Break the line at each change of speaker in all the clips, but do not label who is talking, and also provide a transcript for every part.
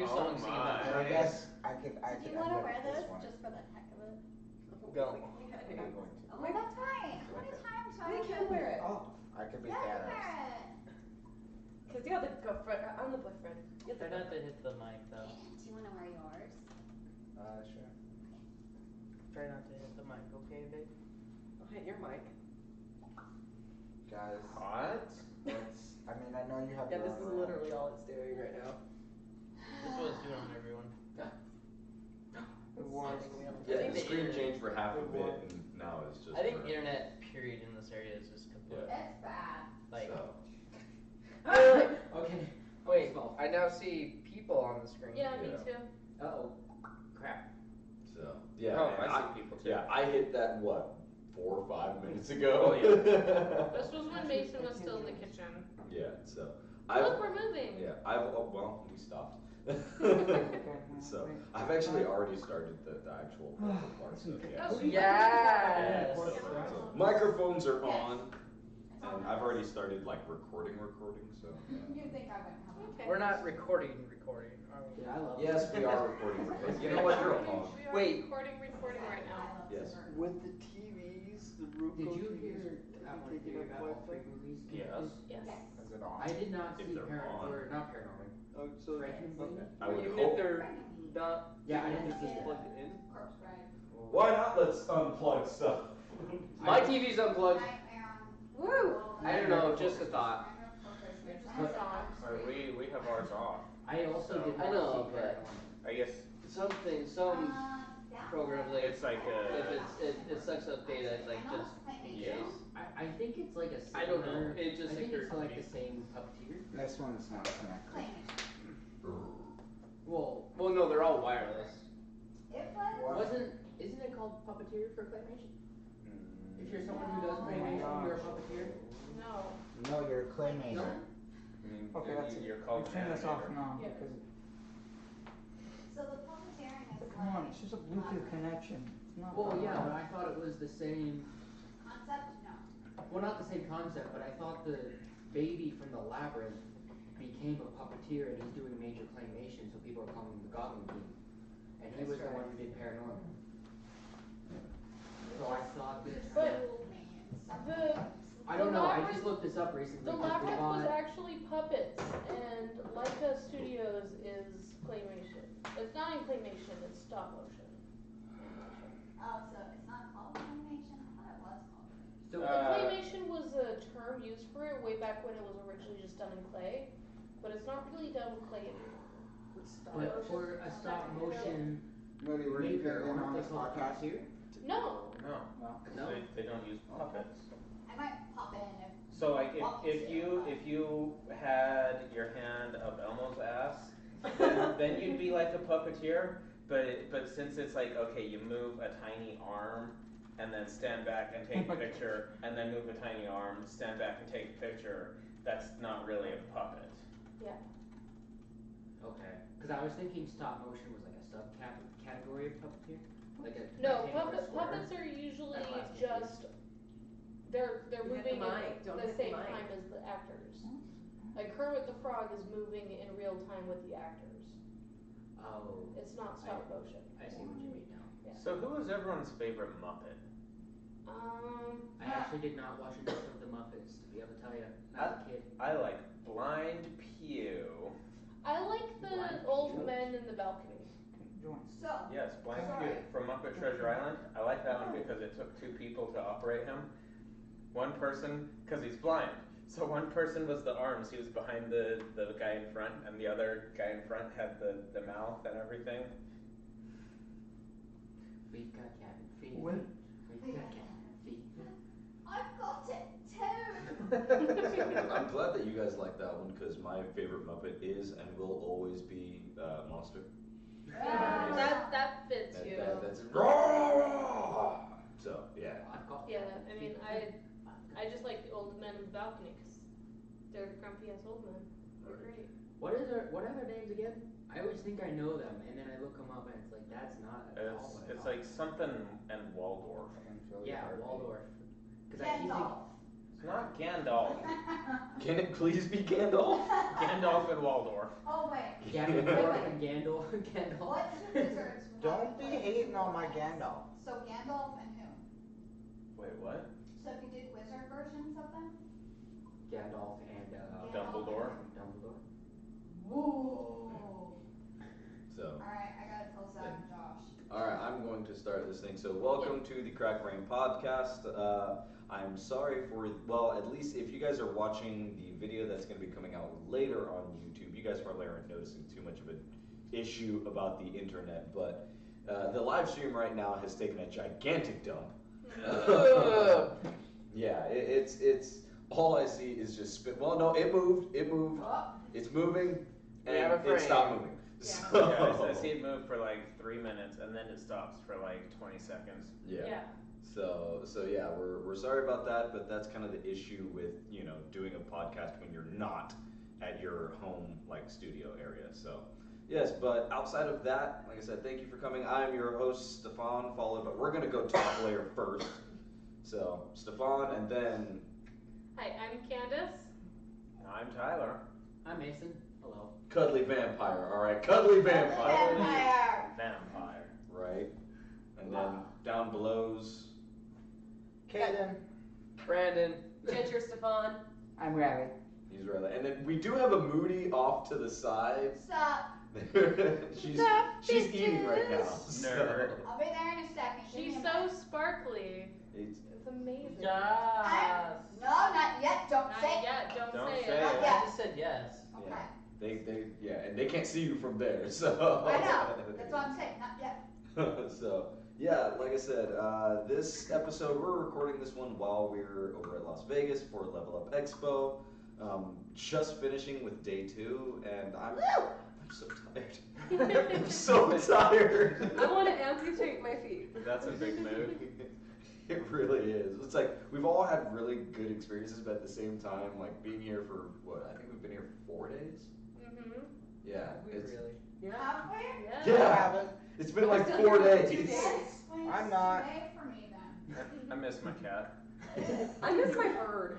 new songs singing about
I
that.
guess I could.
Do you want to wear this just for the heck of it?
Go.
I'm going to.
Oh, that's fine. How many times do I
We
have
can
to-
wear it.
Oh, I could be
Yeah, you
Thanos.
wear it.
Because you're the girlfriend. I'm the boyfriend. You're the
Try not to hit the mic though.
Do you want to wear yours?
Sure.
Try not to hit the mic, okay, babe?
I'll hit your mic.
Guys,
Hot?
I mean, I know you have.
Yeah,
your
this
own
is
rule.
literally all it's doing right now.
This is what it's doing on everyone.
Yeah, the screen
internet-
changed for half a bit, and now it's just.
I think
for-
internet period in this area is just complete.
It's bad.
Like,
So.
okay. Wait, I now see people on the screen.
Yeah, me
Yeah.
too.
Uh-oh. Crap.
So yeah,
Oh,
man,
I see people too.
Yeah, I hit that 4 or 5 minutes ago.
Oh, yeah.
This was when Mason was still in the kitchen.
Yeah, so
Look, we're moving.
Yeah, well, we stopped. So I've actually already started the actual vocal part. So yeah.
Oh,
Yes.
So microphones are on, and I've already started like recording. So.
You think I wouldn't have
Okay.
We're not recording, are we?
Yeah, I love
Yes, we are recording. You know what? You're a hog.
We are
Wait.
recording right now.
Yes.
With the TVs, the Roku
Did you
TVs
hear
are
that one
taking
theory
up
about all
Wi-Fi?
3 movies?
Yes.
Yes.
Is it on?
I did not
If
see
they're on.
not Paranorman.
Oh, so
Frankenstein?
I would
Even
hope.
if they're not.
Yeah, I
you
didn't
can
see
just
that.
plug it in.
Corpse bride.
Why not? Let's unplug stuff.
My TV's unplugged.
Nightmare on
Woo!
I don't know, just a thought.
We have ours off.
I also
So-
did not
I know,
see
but-
Paranorman.
I guess
Some programs like
it's like
it sucks up data, like just in
Yeah.
case. I think it's like a similar,
I don't know. It just
I think it's
occurred to
like
me.
the same puppeteer.
This one's not connected.
Well,
Well, no, they're all wireless.
It was.
isn't it called puppeteer for claymation?
mm,
If you're someone who does claymation, you're a puppeteer.
No.
No, you're a claymaker.
No?
I mean,
Okay, that's it.
you're called
Turn this off
animator.
now
Yeah.
because
So the puppeteering is
come on,
like
it's just a Bluetooth connection. It's not.
Well, yeah, but I thought it was the same.
concept. No.
Well, not the same concept, but I thought the baby from the labyrinth became a puppeteer and he's doing major claymation, so people are calling him the Goblin King. And he was the one who did Paranormal. So I thought that.
The
I don't
the
know. I
labyrinth-
just looked this up recently.
The
'cause we
labyrinth was
bought-
actually puppets, and Leica Studios is claymation. It's not in claymation; it's stop motion.
Oh, so it's not called animation? I thought it was called animation.
So
Claymation was a term used for it way back when it was originally just done in clay, but it's not really done with clay anymore.
but for a stop motion
Moody, were you
maker,
in on
aren't
this
they called
podcast?
puppeteer?
No.
No,
No.
they don't use puppets.
I might pop in if.
So like if you had your hand up Elmo's ass, then you'd be like a puppeteer. But since it's like, okay, you move a tiny arm and then stand back and take a picture, and then move a tiny arm, stand back and take a picture, that's not really a puppet.
Yeah.
Okay. Because I was thinking stop motion was like a subcategory of puppeteer. Like a
No,
rectangular square.
puppets are usually
That last one.
just they're
You hit the
moving
mic,
at
don't
the
hit the
same
mic.
time as the actors. Like Kermit the Frog is moving in real time with the actors.
Oh,
It's not stop motion.
I see what you mean now.
Yeah.
So who was everyone's favorite Muppet?
I actually did not watch enough of the Muppets to be able to tell you as a kid.
I like Blind Pew.
I like the
Blind
old
Pew.
men in the balcony.
Join.
So.
Yes, Blind
Sorry.
Pew from Muppet Treasure Island. I like that one because it took 2 people to operate him. One person, because he's blind. So one person was the arms, he was behind the guy in front, and the other guy in front had the mouth and everything.
We've got cabin fever.
Wait.
We've got cabin fever.
I've got it too.
I'm glad that you guys like that one because my favorite Muppet is and will always be Monster.
That fits you.
That's so yeah.
I've got
Yeah,
cabin
I mean,
fever.
I just like the old men in the balcony because they're the grumpy ass old men. They're great.
What are their names again? I always think I know them, and then I look them up, and it's like that's not at all what I
It's
thought.
like something and Waldorf.
Yeah, Waldorf. Because I keep thinking,
Gandalf.
It's not Gandalf.
Can it please be Gandalf?
Gandalf and Waldorf.
Oh, wait.
Gandalf and Gandalf. Gandalf.
What wizards?
Don't be hating on my Gandalf.
So Gandalf and who?
Wait, what?
So if you did wizard versions of them?
Gandalf and
Dumbledore.
Dumbledore.
Whoa.
So.
Alright, I gotta tell Zach and Josh.
Alright, I'm going to start this thing. So welcome to the Crack Brain podcast. I'm sorry for, well, at least if you guys are watching the video that's going to be coming out later on YouTube, you guys probably aren't noticing too much of an issue about the internet, but the live stream right now has taken a gigantic dump. Yeah, it's all I see is just spin. Well, no, it moved,
Oh.
it's moving,
We have
and
a
it stopped
frame.
moving.
Yeah.
So,
Yeah, I see it move for like 3 minutes and then it stops for like 20 seconds.
yeah. So yeah, we're sorry about that, but that's kind of the issue with, you know, doing a podcast when you're not at your home like studio area. So yes, but outside of that, like I said, thank you for coming. I'm your host, Stefan, but we're gonna go top layer first. So Stefan, and then
Hi, I'm Candace.
I'm Tyler.
I'm Mason. Hello.
Cuddly Vampire. All right, Cuddly Vampire.
Vampire.
Vampire.
Right, and then down below's
Kaden.
Brandon.
Ginger Stefan.
I'm Rabbit.
he's rather, and then we do have a Moody off to the side.
Stop.
she's
Stop,
she's eating right now.
bitches.
so
Nerd.
I'll be there in a second. Give
She's
me a
so
minute.
sparkly.
It's
It's amazing.
Yes.
No, not yet. Don't
Not
say.
yet. Don't
Don't
say
say
it.
Not
it.
yet.
I just said yes.
Okay.
They yeah, and they can't see you from there. So
I know. That's what I'm saying. Not yet.
So yeah, like I said, this episode we're recording this one while we're over at Las Vegas for Lvl Up Expo. Just finishing with day 2, and I'm so tired. I'm so tired.
I want to amputate my feet.
That's a big mood.
It really is. It's like we've all had really good experiences, but at the same time, like being here for what? I think we've been here for 4 days.
Mm-hmm.
Yeah,
We
it's
really.
Have we?
Yeah.
yeah.
Haven't.
It's been like
Still
4
here for
days.
2 days.
That explains
I'm not.
today for me then.
I miss my cat.
I miss my bird.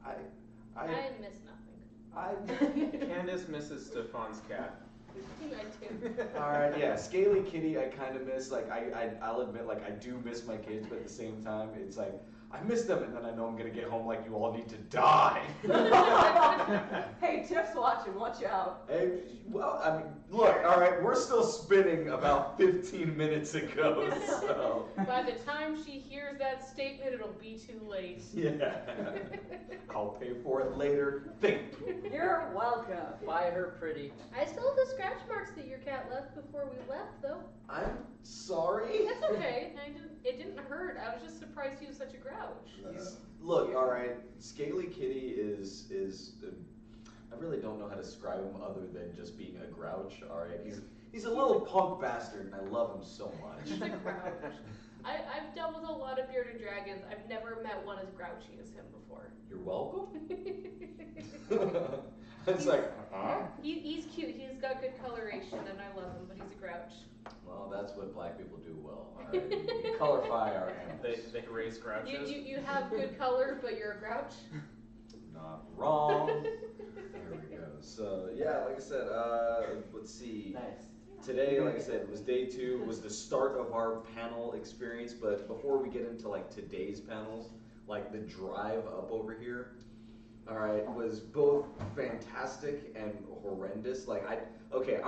I miss nothing.
I.
Candace misses Stefan's cat.
I do.
All right, yeah, Scaly Kitty, I kind of miss. Like, I'll admit, like, I do miss my kids, but at the same time, it's like I miss them, and then I know I'm gonna get home like you all need to die.
Hey, Tiff's watching. Watch out.
Hey, well, I mean, look, all right, we're still spinning about 15 minutes ago, so
By the time she hears that statement, it'll be too late.
yeah, I'll pay for it later. Think.
You're welcome.
Buy her pretty.
I still have the scratch marks that your cat left before we left, though.
I'm sorry.
That's okay. It didn't hurt. I was just surprised he was such a grouch.
Look, all right, Scaly Kitty is I really don't know how to describe him other than just being a grouch. All right, he's a little punk bastard, and I love him so
He's
much.
a grouch. I've dealt with a lot of bearded dragons. I've never met one as grouchy as him before.
You're welcome. It's like,
He's cute. He's got good coloration, and I love him, but he's a grouch.
well, that's what black people do well. All right, we colorify our animals.
They raise grouches.
You have good color, but you're a grouch.
Not wrong. There we go. So yeah, like I said, let's see.
Nice.
Today, like I said, was day 2, was the start of our panel experience, but before we get into like today's panels, like the drive up over here, all right, was both fantastic and horrendous. Like I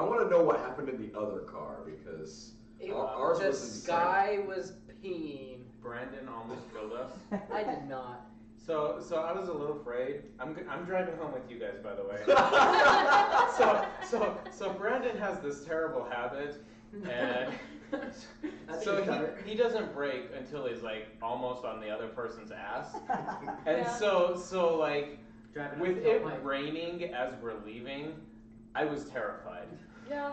want to know what happened in the other car because ours
The
was insane.
sky was peeing.
Brandon almost killed us.
I did not.
So I was a little afraid. I'm driving home with you guys, by the way. So Brandon has this terrible habit, and so he doesn't brake until he's like almost on the other person's ass, and
Yeah.
so like
Driving
with
up
it
the tailpipe.
raining as we're leaving, I was terrified.
Yeah.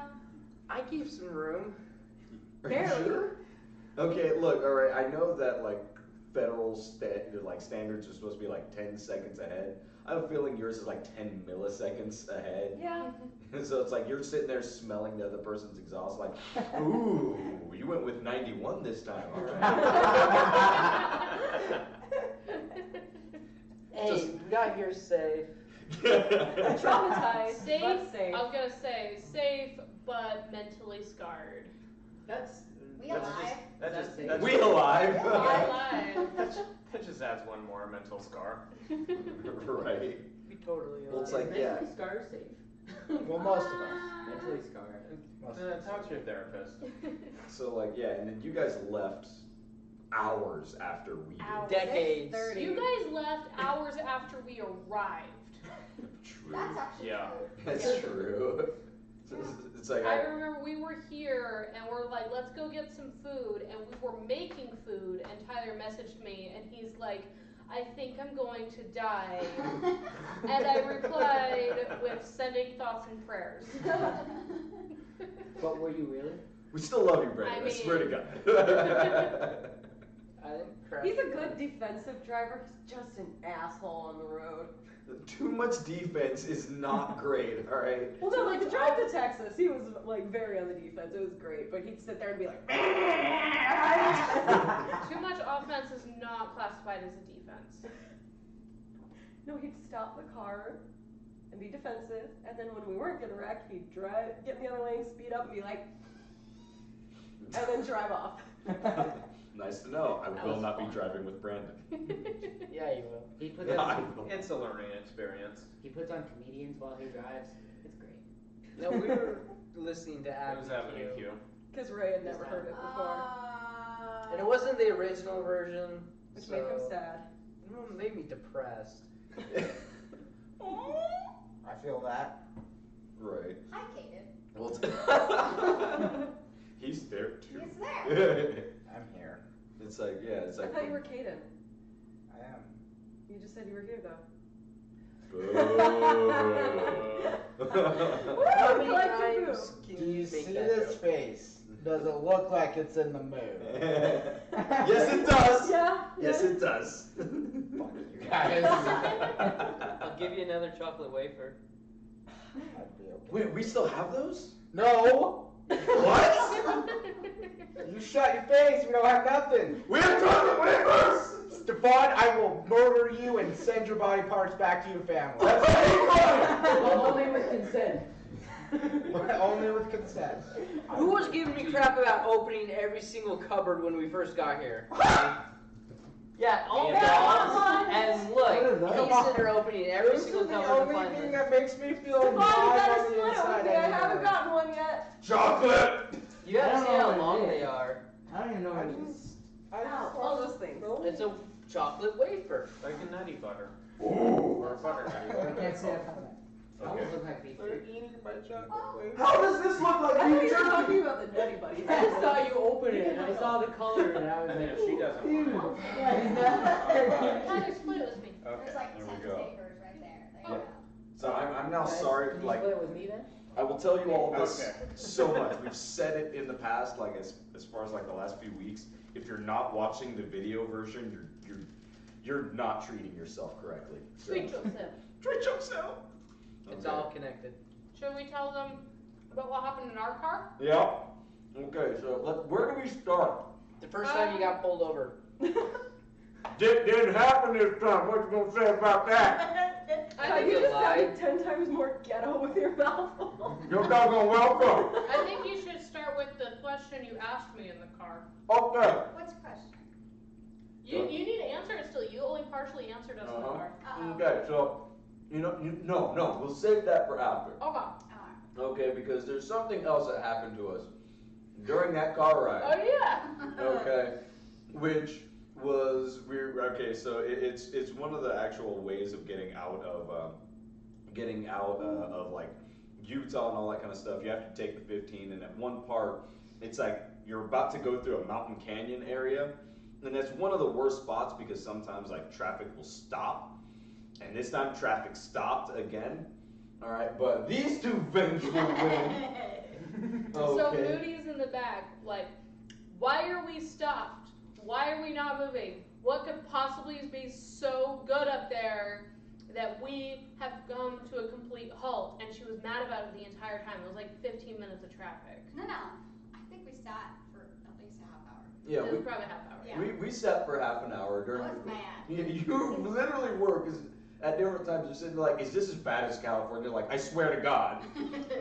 I gave some room.
Are you
Barely.
sure? Okay, look, all right. I know that like federal standards are supposed to be like 10 seconds ahead. I have a feeling yours is like 10 milliseconds ahead.
Yeah.
So it's like you're sitting there smelling the other person's exhaust, like, ooh, you went with 91 this time, all right.
Hey, we got here safe.
Traumatized,
Safe.
but safe.
I was gonna say safe, but mentally scarred.
That's
We
that's
alive?
just
That
That's
just
safe.
that
We
just-
alive.
You're alive.
that just adds one more mental scar.
Right.
we totally
Well, it's
alive.
like, yeah.
Mentally scarred safe.
Well, most of us.
Mentally scarred.
Most of us.
Talk to your therapist.
So like, yeah, and then you guys left hours after we did.
Hours.
Decades.
30.
You guys left hours after we arrived.
True.
That's actually
Yeah.
true.
That's true. It's like
I remember we were here and we're like, let's go get some food, and we were making food, and Tyler messaged me and he's like, I think I'm going to die. And I replied with sending thoughts and prayers.
But were you really?
we still love you, Brandon. I,
I
swear to
mean-
God.
I didn't crash.
He's a good defensive driver. He's just an asshole on the road.
Too much defense is not great. All right.
Well, no, like the drive to Texas, he was like very on the defense. It was great, but he'd sit there and be like,
Too much offense is not classified as a defense.
no, he'd stop the car and be defensive, and then when we weren't getting wrecked, he'd get in the other lane, speed up, and be like, and then drive off.
Nice to know. I
That
will
was
not
fun.
be driving with Brandon.
Yeah, you will.
He puts
Yeah, I
on
will.
It's a learning experience.
he puts on comedians while he drives. It's great.
No, we were listening to
It was
Avenue
Avenue
Q.
Q.
Because Ray had never heard it before,
And it wasn't the original version.
which
so
made him sad.
It made me depressed.
I feel that.
Right.
Hi, Kaden.
Well, he's there too.
He's there.
I'm here.
It's like, yeah, it's
I
like.
thought you were Kaden.
I am.
You just said you were here, though.
How many
Collective
times
Do
can
you
you
see
make that
this
joke?
face? Does it look like it's in the mood?
Yes, it does.
Yeah.
Yes, it does.
Fuck you guys.
I'll give you another chocolate wafer.
I'd be okay.
Wait, we still have those?
No!
What?
You shut your face. We don't have nothing.
We have chocolate wafers.
Stefan, I will murder you and send your body parts back to your family.
Only with consent.
Only with consent.
Who was giving me crap about opening every single cupboard when we first got here? Yeah, all
Yeah.
dogs. And look,
What is that?
he's sitting there opening every
This is
single
the
cupboard to
only
find
thing
them.
that makes me feel
Stefan, you
alive
gotta
on the
split it with
inside
me. I haven't
anymore.
gotten one yet.
Chocolate.
You gotta
I don't
see
know
how
what it
long
is.
they are.
I don't even know
I
what it is.
just, I just
Ow,
want
all those things.
No.
It's a chocolate wafer.
Like a nutty butter.
Ooh.
Or a butter nutty.
I can't say it. Almost
Okay.
look like beef
They're
jerky.
eating my chocolate wafer.
How does this look like
I thought you were
beef
talking
jerky?
about the Nutty Buddies.
I just saw you open it and I saw the color and I was
Yeah,
like,
she doesn't
dude.
want
Yeah, he's not.
Tyler, split it with me.
Okay.
There's like
there
10
we go.
flavors right there. There
Yeah.
you go.
So I'm now sorry.
Can you
Like,
split it with me then?
I will tell you all this
Okay.
so much. We've said it in the past, like as far as like the last few weeks. If you're not watching the video version, you're not treating yourself correctly. So,
Treat yourself.
treat yourself.
It's
Okay.
all connected.
Should we tell them about what happened in our car?
Yeah. Okay. So where do we start?
The first time you got pulled over.
Didn't happen this time. What you gonna say about that?
I
God,
think
you
you
just
lied.
sounded 10 times more ghetto with your mouth full.
You're doggone welcome.
I think you should start with the question you asked me in the car.
Okay.
What's the question?
You need to answer it still. You only partially answered us in the car.
Uh-oh.
Okay. So no. We'll save that for after.
Okay.
Alright.
Okay, because there's something else that happened to us during that car ride.
Oh yeah.
Okay, which was weird. Okay, so it's one of the actual ways of getting out of like Utah and all that kind of stuff. You have to take the 15, and at one part, it's like you're about to go through a mountain canyon area, and that's one of the worst spots because sometimes like traffic will stop, and this time traffic stopped again. All right, but these two things will win.
So Moody's in the back, like, why are we stopped? Why are we not moving? What could possibly be so good up there that we have come to a complete halt? And she was mad about it the entire time. It was like 15 minutes of traffic.
No. I think we sat for at least a half hour.
Yeah,
It was probably a half hour.
Yeah.
we sat for half an hour
I
during.
was mad.
You literally were, because at different times you're sitting there like, is this as bad as California? Like, I swear to God,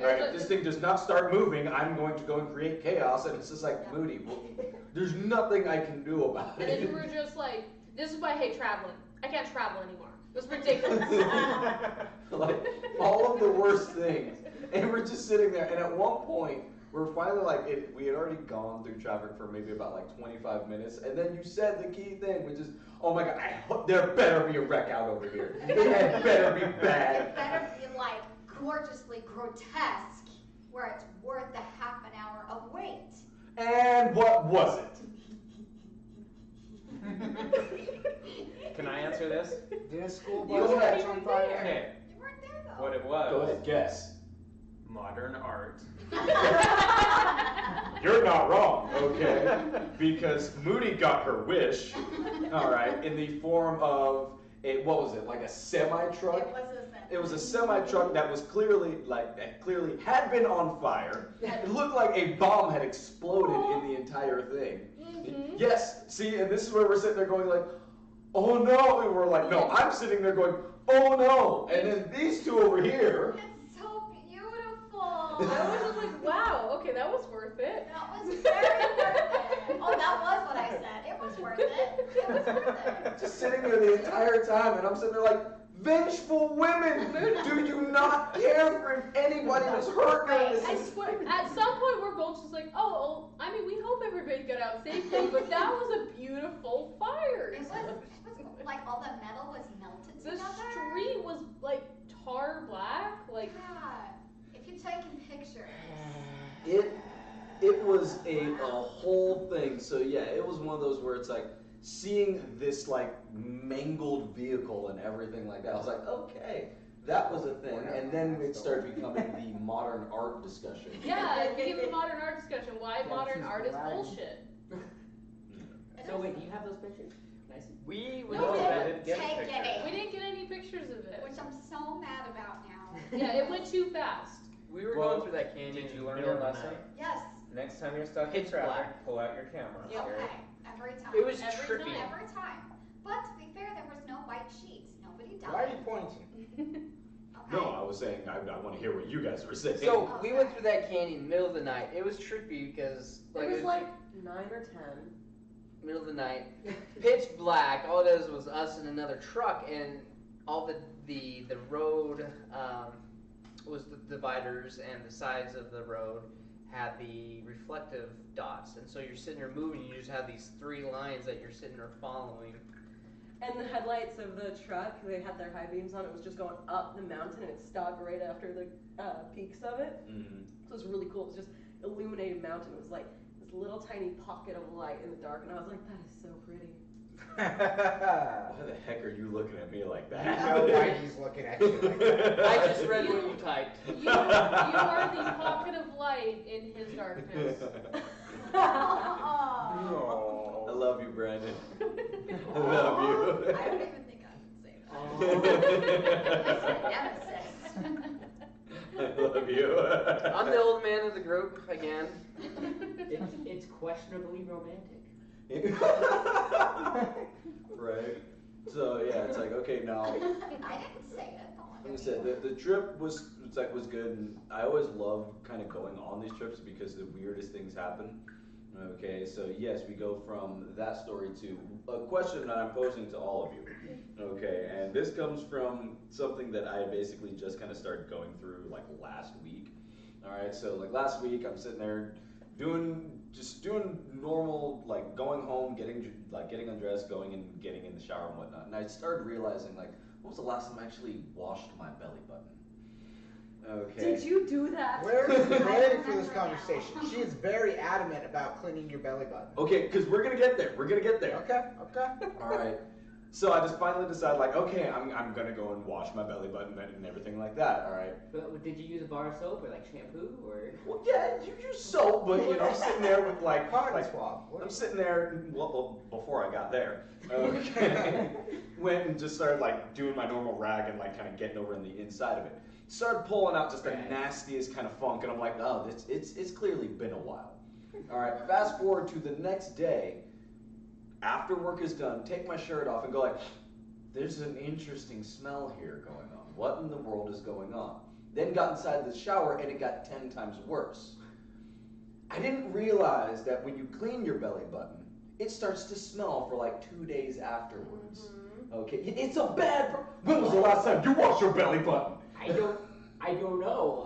right? If this thing does not start moving, I'm going to go and create chaos. And it's just like,
Yeah.
Moody, there's nothing I can do about
And then
it.
we were just like, this is why I hate traveling. I can't travel anymore. It was ridiculous.
Like, all of the worst things. And we're just sitting there, and at one point, we're finally like, we had already gone through traffic for maybe about like 25 minutes, and then you said the key thing, which is, oh my God, there better be a wreck out over here. It had better be bad.
It better be like gorgeously grotesque, where it's worth the half an hour of wait.
And what was it?
Can I answer this?
Did a school
You
bus
weren't
catch
even
on fire?
there.
Okay.
You weren't there though.
What it was.
Go ahead, guess.
Modern art.
You're not wrong, okay? Because Moody got her wish, all right, in the form of what was it, like a semi-truck? It was a semi-truck that was clearly had been on fire. It looked like a bomb had exploded in the entire thing.
Mhm.
Yes, see, and this is where we're sitting there going like, oh no, and we're like, no, I'm sitting there going, oh no, and then these two over here.
It's so beautiful.
I was just like, wow, okay, that was worth it.
That was very worth it. Oh, that was what I said. It was worth it. It was worth it.
Just sitting there the entire time, and I'm sitting there like, vengeful women, do you not care for if anybody was hurt during this?
I swear, at some point we're both just like, oh, well, I mean, we hope everybody got out safely, but that was a beautiful fire.
It was like all the metal was melted
The
together.
street was like tar black, like.
Yeah. If you've taken pictures.
It was a whole thing. So yeah, it was one of those where it's like seeing this like mangled vehicle and everything like that. I was like, okay, that was a thing. And then it started becoming the modern art discussion.
Yeah, it became a modern art discussion. Why
That's
modern
just
art is
right.
bullshit.
So wait, do you have those pictures? Can I see?
We
No,
No,
we
I
didn't
didn't get a
take
picture.
any.
We didn't get any pictures of it.
Which I'm so mad about now.
Yeah, it went too fast.
We were
Well,
going through that canyon.
Did you
in
learn
the
your
middle of the
lesson?
night.
Yes.
Next time you're stuck in
Pitch
traffic,
black.
pull out your camera.
Yep.
Okay. Every time.
It was
Every
trippy.
time.
Every time. But to be fair, there was no white sheets. Nobody died.
Why are you pointing?
Okay.
No, I was saying I want to hear what you guys were saying.
So we went through that canyon in the middle of the night. It was trippy because
It was like 9 or 10.
middle of the night, pitch black. All it was us and another truck, and all the road was the dividers, and the sides of the road had the reflective dots. And so you're sitting there moving, you just have these 3 lines that you're sitting there following.
And the headlights of the truck, they had their high beams on. It was just going up the mountain, and it stopped right after the peaks of it.
Mhm.
So it was really cool. It was just illuminated mountain. It was like this little tiny pocket of light in the dark, and I was like, that is so pretty.
Why the heck are you looking at me like that?
I know why he's looking at you like that.
I just read what you typed.
You are the pocket of light in his darkness.
Oh.
I love you, Brandon. I love you.
I don't even think I can say that. That's my nemesis.
I love you.
I'm the old man of the group again.
It's questionably romantic.
Right. So yeah, it's like okay now.
I didn't say it. Don't
Like I
look
said,
at me.
the trip was good, and I always love kind of going on these trips because the weirdest things happen. Okay, so yes, we go from that story to a question that I'm posing to all of you. Okay, and this comes from something that I basically just kind of started going through like last week. All right, so like last week, I'm sitting there doing normal, like going home, getting undressed, going and getting in the shower and whatnot, and I started realizing like, when was the last time I actually washed my belly button? Okay.
Did you do that?
Where is the ready for this
remember now.
conversation? She is very adamant about cleaning your belly button.
Okay, because we're gonna get there. We're gonna get there.
Okay, okay.
All right. So I just finally decided, like, okay, I'm gonna go and wash my belly button and everything like that. All right.
But did you use a bar of soap or like shampoo or?
Well, yeah, you use soap, but you know, I'm sitting there with like,
Cotton swab. What
I'm
is-
sitting there. Well, before I got there, okay, went and just started like doing my normal rag and like kind of getting over in the inside of it. Started pulling out just the
Right.
nastiest kind of funk, and I'm like, oh, it's clearly been a while. All right, fast forward to the next day. After work is done, take my shirt off and go like, there's an interesting smell here going on. What in the world is going on? Then got inside the shower and it got 10 times worse. I didn't realize that when you clean your belly button, it starts to smell for like 2 days afterwards. Okay, it's a bad. When was the last time you washed your belly button?
I don't know.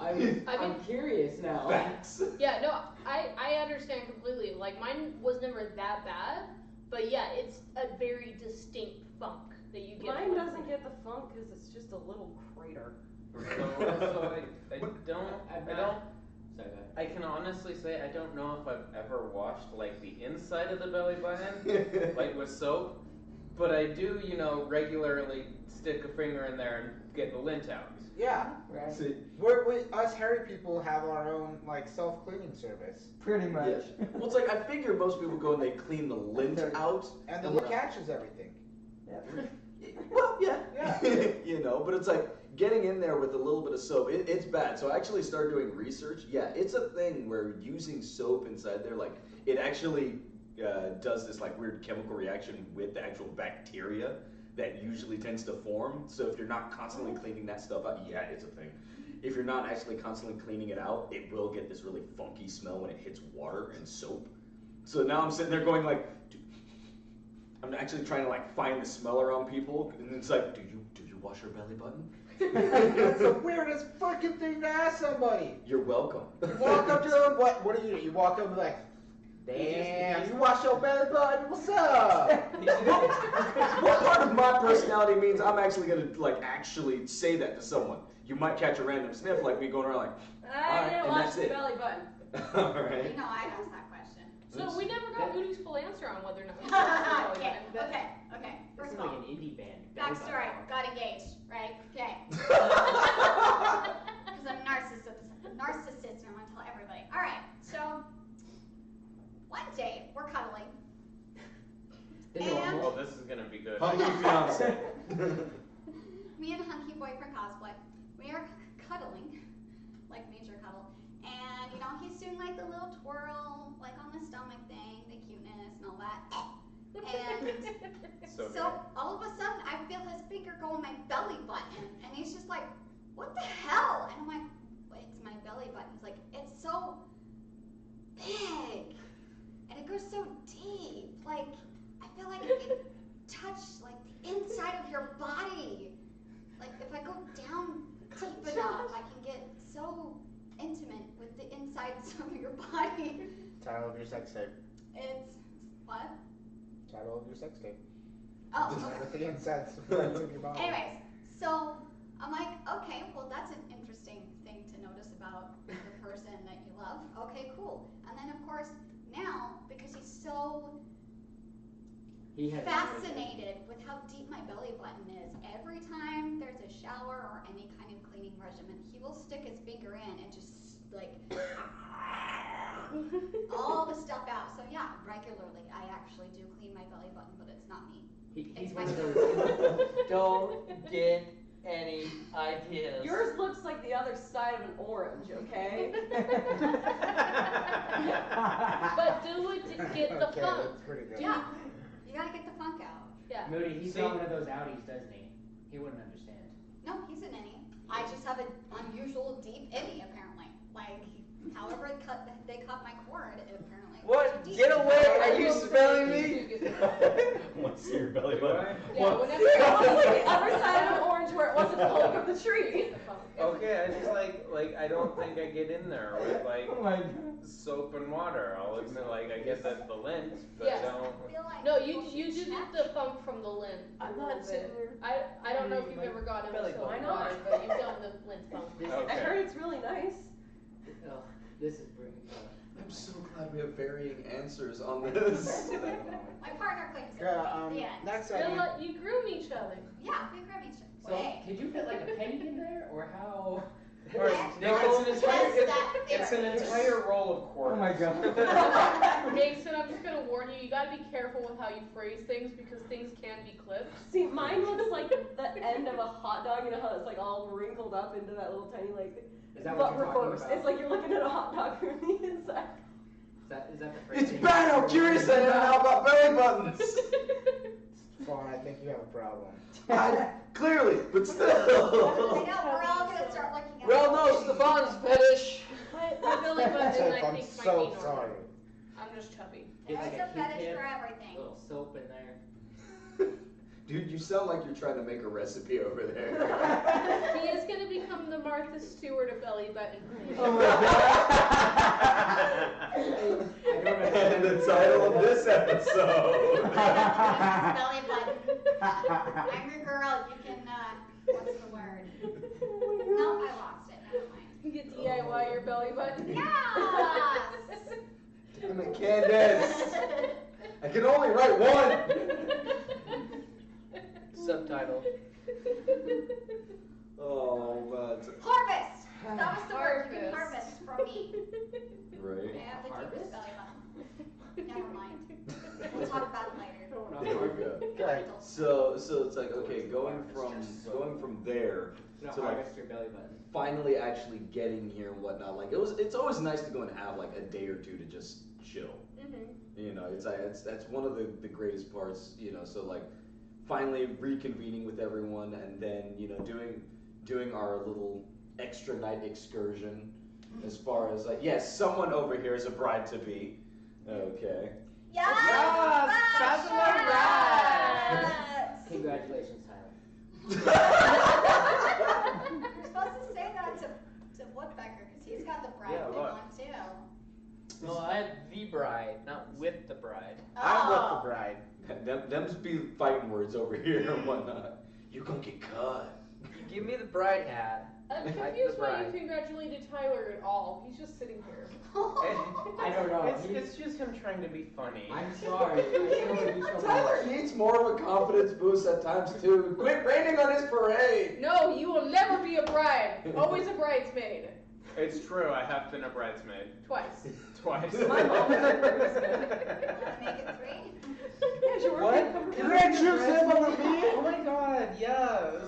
I'm curious now.
Facts.
Yeah, no, I understand completely. Like, mine was never that bad, but yeah, it's a very distinct funk that you get.
Mine doesn't get the funk because it's just a little crater.
So I don't.
Sorry, go ahead.
I can honestly say I don't know if I've ever washed like the inside of the belly button, like with soap, but I do, regularly stick a finger in there and get the lint out.
Yeah.
Right.
See,
Us hairy people have our own like self-cleaning service,
Pretty much.
yeah. Well, it's like I figure most people go and they clean the lint out.
and the lint catches everything.
Well, yeah.
Yeah.
But it's like getting in there with a little bit of soap, it's bad. So I actually started doing research. Yeah, it's a thing where using soap inside there, like, it actually does this like weird chemical reaction with the actual bacteria that usually tends to form. So if you're not constantly cleaning that stuff out, yeah, it's a thing. If you're not actually constantly cleaning it out, it will get this really funky smell when it hits water and soap. So now I'm sitting there going like, I'm actually trying to like find the smell around people, and it's like, do you wash your belly button?
That's the weirdest freaking thing to ask somebody.
You're welcome.
You walk up to them, what do? You walk up and be like, damn, you wash your belly button, what's up?
What part of my personality means I'm actually gonna like actually say that to someone? You might catch a random sniff like me going around like,
I didn't
and
wash
that's
the
it.
belly button.
Alright.
You know, I asked that question.
So we never got Moody's full answer on whether or not. we should
Okay.
This
First
is
of
like
all,
an indie band.
backstory, got engaged, right? Okay. Because I'm a narcissist, and I want to tell everybody. All right, so one day we're cuddling. And
Oh, this is gonna be good.
Hunky fiance.
me and Hunky Boy from Cosplay, we are cuddling, like major cuddle, and he's doing like the little twirl, like on the stomach thing, the cuteness and all that. And so all of a sudden I feel his finger go in my belly button, and he's just like, what the hell? And I'm like, well, it's my belly button. He's like, it's so big, and it goes so deep. Like, I feel like it can touch like the inside of your body. Like, if I go down deep enough, I can get so intimate with the insides of your body.
Title of your sex tape.
It's what?
Title of your sex tape.
Oh.
With the insides of your body.
Anyways, so I'm like, okay, well, that's an interesting thing to notice about the person that you love. Okay, cool. And then, of course, now, because he's so fascinated with how deep my belly button is, every time there's a shower or any kind of cleaning regimen, he will stick his finger in and just, like, all the stuff out. So, yeah, regularly, I actually do clean my belly button, but it's not me.
He's one of those.
Don't get any ideas.
Yours looks like the other side of an orange, okay?
But do it to get the
Okay,
funk.
that's pretty good.
Yeah, you gotta get the funk out.
Yeah.
Moody, he's
See?
got one of those Audis, doesn't he? He wouldn't understand.
No, he's an innie. I just have an unusual deep innie, apparently. Like, however they cut my cord, apparently.
What?
Deep.
Get away! Are you smelling me?
Want to see your belly button?
Yeah,
It was like the other side of an orange where it wasn't pulling up the tree.
Okay, I just like I don't think I get in there with like
Oh my God.
soap and water. I'll admit, like I get that the lint, but
Yes.
don't.
I feel like
No,
people
you
should
do
check.
get the funk from the lint. a
I'm
little
not sitting
bit.
there.
I don't know if you've ever gotten
belly
with soap
button.
and
Why not?
water, but you've done the lint funk.
I heard it's really nice.
Oh, this is bringing.
I'm so glad we have varying answers on this.
My partner claims it.
Yeah,
The end.
next
You
segment.
you groom each other.
Yeah, we grab each
So,
other.
could you fit like a penny in there, or how?
Or, no, it's an entire
Test that
it's an
theory.
entire roll of quarters.
Oh my God.
Mason, I'm just gonna warn you, you gotta be careful with how you phrase things because things can be clipped.
See, mine looks like the end of a hot dog. You know how it's like all wrinkled up into that little tiny like.
Is that
but
what you're talking
reversed.
about?
It's like you're looking at a hot dog from the inside.
Is that the first
It's
thing
bad how
you
curious I am now about belly buttons.
Fawn, I think you have a problem.
Clearly, but
I
still.
know, we're all gonna start looking at
Well,
it.
no, Stefan's fetish.
My belly button, I
Tiff, I'm
think,
so
might be normal.
sorry.
I'm just chubby.
Get
There's
like
a fetish
Q-tip,
for everything.
little soap in there.
Dude, you sound like you're trying to make a recipe over there.
He is going to become the Martha Stewart of belly button.
Oh my god! And the title of this episode.
Belly button. Angry girl, you can, what's the word? No, I lost it, never mind.
You can DIY your belly button.
Yes!
Damn it, Candace! I can only write one!
Subtitle.
Oh, but.
Harvest! That was the word you can
Harvest.
harvest from me.
Right?
I have the deepest
Harvest?
belly button. Never mind. We'll talk about it later.
There we go.
Okay.
So it's like, okay, going from there
No,
to like
harvest your belly button.
finally actually getting here and whatnot. Like it's always nice to go and have like a day or two to just chill. You know, it's like that's one of the greatest parts. You know, so like finally reconvening with everyone and then doing our little extra night excursion. As far as like, yes, someone over here is a bride to be. Okay.
Yes!
Bachelorette!
Congratulations, Tyler.
You're supposed to say that to Woodpecker, because he's got the bride
Yeah,
thing
look.
on too.
No, I had the bride, not with the bride.
I'm with
Oh.
the bride.
Them's be fighting words over here and whatnot. You gonna get cut.
You give me the bride hat.
I'm
Like
confused
the
why
bride.
you congratulated Tyler at all. He's just sitting here.
I don't know.
It's just him trying to be funny.
I'm sorry. I can only do so
Tyler
much.
needs more of a confidence boost at times too. Quit raining on his parade.
No, you will never be a bride. Always a bridesmaid.
It's true, I have been a bridesmaid.
Twice.
Twice.
My mom was a bridesmaid.
Wanna make it 3?
Yeah, she worked
What?
at a company
You're gonna choose him over me?
Oh my god, yes.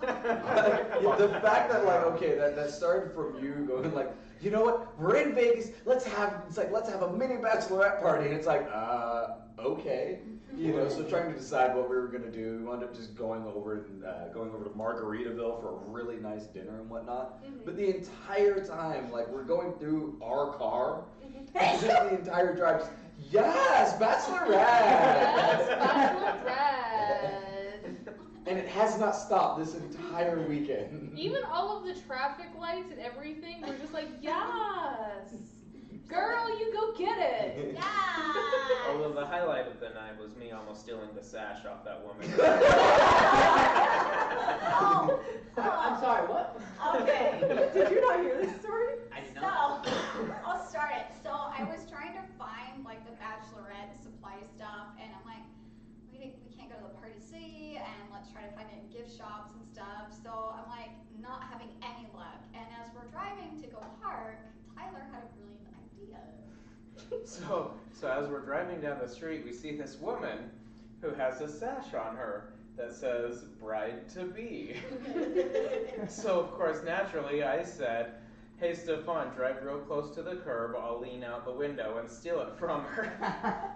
The fact that like okay that started from you going like you know what we're in Vegas let's have a mini bachelorette party and it's like okay so trying to decide what we were gonna do we wound up just going over to Margaritaville for a really nice dinner and whatnot but the entire time like we're going through our car just the entire drive just, yes bachelorette
Yes, bachelorette.
and it has not stopped this entire weekend.
Even all of the traffic lights and everything were just like, yes. Girl, you go get it.
Yes!
Although the highlight of the night was me almost stealing the sash off that woman.
Oh,
I'm sorry, what?
okay.
Did you not hear this story?
I did
So,
not.
I'll start it. So, I was trying to find like the bachelorette supply stuff, and I'm like, we can't go to the Party City, and let's try to find it in gift shops and stuff. So, I'm like, not having any luck. And as we're driving to go park, Tyler had a brilliant idea.
So as we're driving down the street, we see this woman who has a sash on her that says bride to be. So of course, naturally, I said, hey Stefan, drive real close to the curb, I'll lean out the window and steal it from her.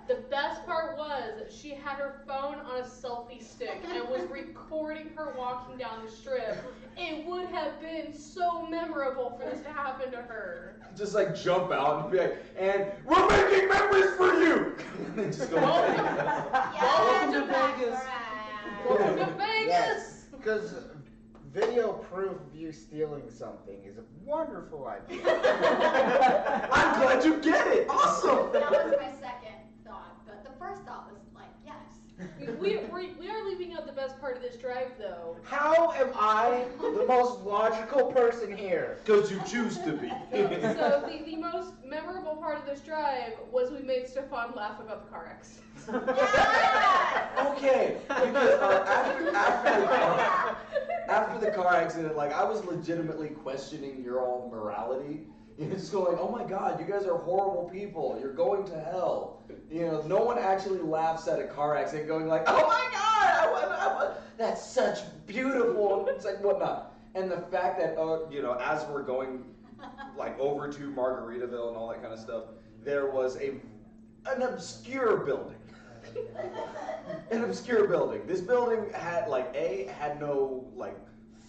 The best part was she had her phone on a selfie stick and was recording her walking down the strip. It would have been so memorable for this to happen to her.
Just like jump out and be like, and we're making memories for you! And then just go
Yes,
to Vegas.
bachelorette.
Welcome to Vegas!
Yes, because video proof of you stealing something is a wonderful idea.
I'm glad you get it! Awesome!
That was my second thought, but the first thought was like, yes.
We are leaving out the best part of this drive, though.
How am I the most logical person here?
Because you choose to be.
So the most memorable part of this drive was we made Stefan laugh about the car accident.
Yes!
Okay, because after the car accident, like I was legitimately questioning your all morality. Just going, oh my God, you guys are horrible people. You're going to hell. No one actually laughs at a car accident, going like, oh my God, that's such beautiful. It's like whatnot. And the fact that, as we're going like over to Margaritaville and all that kind of stuff, there was an obscure building. An obscure building. This building had had no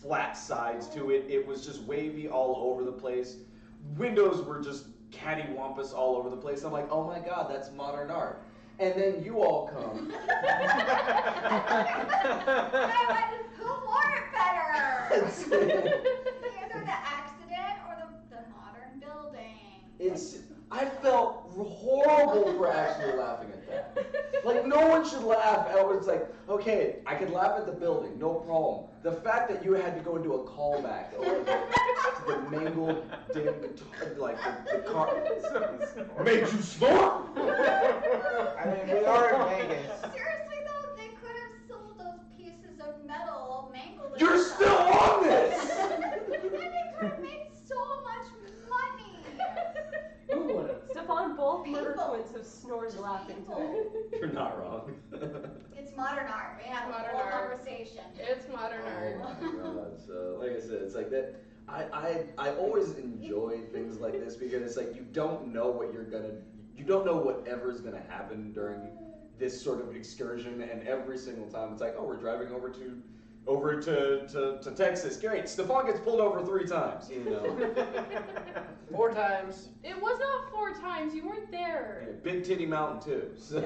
flat sides to it. It was just wavy all over the place. Windows were just cattywampus all over the place. I'm like, oh my god, that's modern art. And then you all come.
Who wore it better? Either the accident or the modern building.
I felt horrible for actually laughing at that. Like, no one should laugh. It's like, okay, I could laugh at the building, no problem. The fact that you had to go into a callback over to the mangled damn guitar, the car, made you snort.
I mean, we are in Vegas.
Seriously though, they could have sold those pieces of metal mangled.
You're still on this.
And they could have made so much money.
Who would've?
Stefan, both murder
People.
twins have snored
Just
laughing
people.
today.
You're not wrong.
It's modern art. We have a
Modern
whole
art.
conversation.
It's modern art.
Oh my god. So, like I said, it's like that. I always enjoy things like this because it's like you don't know whatever's gonna happen during this sort of excursion, and every single time it's like, oh, we're driving over to Texas. Great. Stefan gets pulled over 3 times,
4 times.
It was not 4 times. You weren't there.
Yeah, Big Titty Mountain too. So.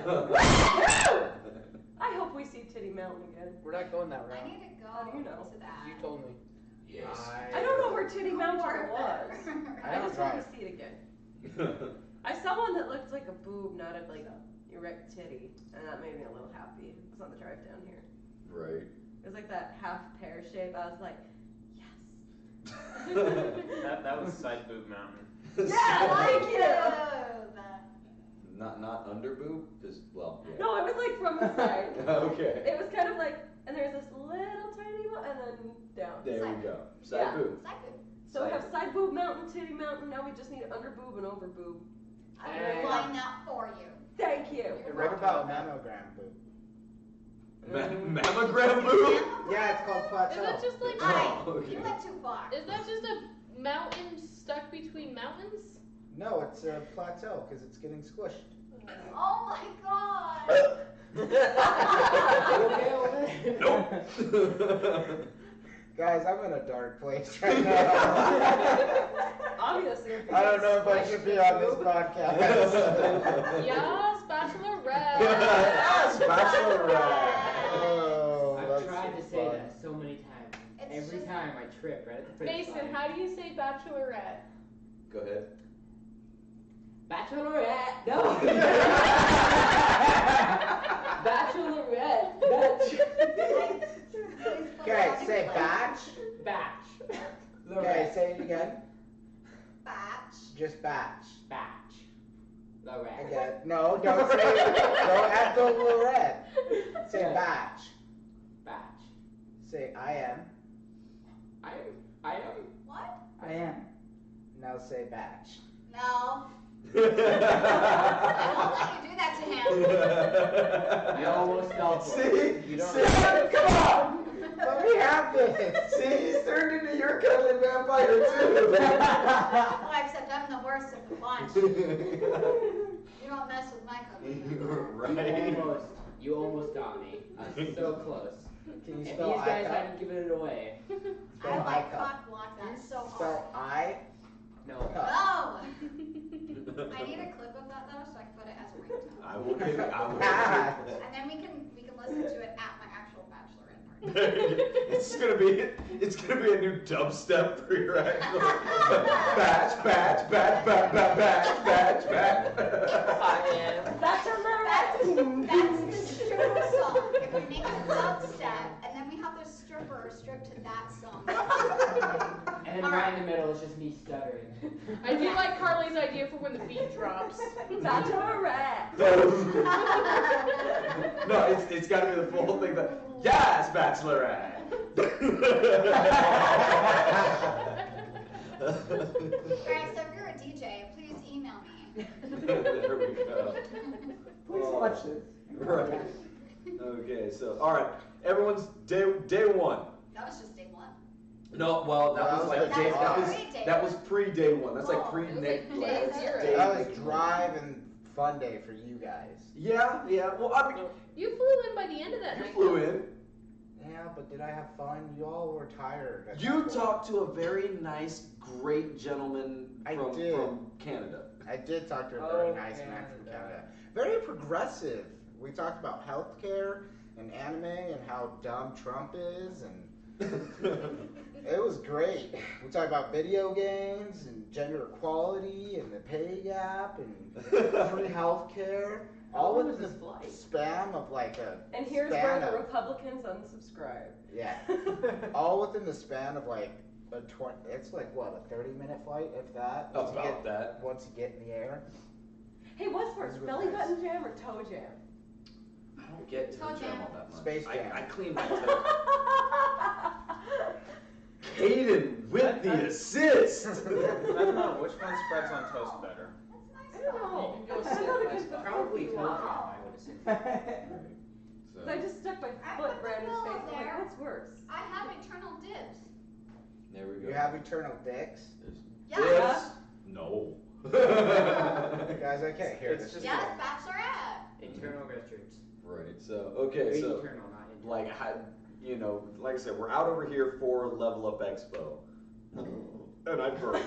I hope we see Titty Mountain again.
We're not going that
I
route.
need to go
How do you know?
to that.
You told me.
Yes.
I don't know where Titty Mountain
More
was.
better.
I just want to see it again. I saw one that looked like a boob, not a erect titty, and that made me a little happy. It was on the drive down here.
Right.
It was like that half pear shape. I was like, yes.
That was Side Boob Mountain.
Yeah, thank you.
Not under boob, because yeah.
No, it was like from the side.
Okay.
It was kind of like, and there's this little tiny one, and then down.
There we go. Side
Yeah.
boob.
Side boob.
So we have side boob mountain, titty mountain. Now we just need under boob and over boob.
I will find that for you.
Thank you.
What about mammogram boob?
Mammogram boob?
Yeah, it's called
Is
plateau.
that just like
okay.
You went too far.
Is that just a mountain stuck between mountains?
No, it's a plateau because it's getting squished.
Oh my god.
Nope.
Guys, I'm in a dark place right now.
Obviously.
I don't know if I should be on this podcast.
Yes, bachelorette.
Yes, bachelorette.
Oh,
I've
that's
tried to
so
say
fun.
that so many times.
It's
Every
just-
time I trip right at the finish
Mason,
line.
how do you say bachelorette?
Go ahead.
Bachelorette. No. Bachelorette.
Okay, say batch.
Batch.
Okay, say it again.
Batch.
Just batch.
Batch. Lorette.
Okay. No, don't say. Don't add the Lorette. Say
Yeah.
batch.
Batch.
Say I am.
I am.
What?
I am.
Now say batch.
No. I won't let you do that to him.
You almost fell for it.
See?
You don't
See? Come on!
Let me have this.
See, he's turned into your cuddling vampire too.
Well, except I'm the worst of the bunch. You don't mess with my cookie.
Right.
You almost got me. I was so close.
Can you
If these
spell
guys
icon?
hadn't given it away.
I like cock block that so hard.
Spell I.
No.
No. I need a clip of that though, so I can put it as a ringtone.
I will give it. I will
Ah.
give it.
And then we can listen to it at my actual bachelorette party.
It's gonna be a new dubstep for your actual batch.
That's the stripper song. If we make it a dubstep, and then we have the stripper strip to that song.
And then right in the middle is just me stuttering.
I do like Carly's idea for when the beat drops.
Bachelorette.
No, it's got to be the full thing. But yes, bachelorette.
Alright, so if you're a DJ, please email me.
There we go.
Please watch this.
Right. Okay, so all right, everyone's day one.
That was just day one.
No, well, that was like
That was
that was pre-day one. That's like
Oh, it was
pre-Nick.
like day zero.
That was drive and fun day for you guys.
Yeah. Well, I mean,
You flew in by the end of that
you
night.
flew
though.
in.
Yeah, but did I have fun? You all were tired. at
You
that point.
talked to a very nice, great gentleman
I
from
did.
Canada.
I did talk to a very
Oh,
nice man from
Canada.
Canada. Very progressive. We talked about healthcare and anime and how dumb Trump is, and it was great. We talked about video games and gender equality and the pay gap and free healthcare. All
long
within
was
the
this flight?
span of like a
And here's
span
where the
of,
Republicans unsubscribe.
yeah, all within the span of like a 20. It's like what, a 30-minute flight, if that. Once you
About
get-
that.
Once you get in the air.
Hey, what's worse,
This was
belly
nice.
button jam or toe jam?
I don't get to the
Toe
jam
jam.
all that much.
Space Jam.
I clean my toe. Caden with the assist.
I don't know which one spreads on toast better.
I don't know.
You can go
I'm
sit
not a
my
good
spot.
Probably toe jam,
Wow.
I would assume.
So I just stuck my
I
foot
put the
right in his
pillow
face. I'm like,
there.
what's worse?
I have eternal dibs.
There we go.
You have eternal dicks.
Yes.
Yes. No.
Guys, I can't hear
It's
this.
just-
Yes, bachelorette.
Eternal restrooms.
Right. So okay.
Big
So
eternal, not internal.
like like I said, we're out over here for Level Up Expo, and I burped.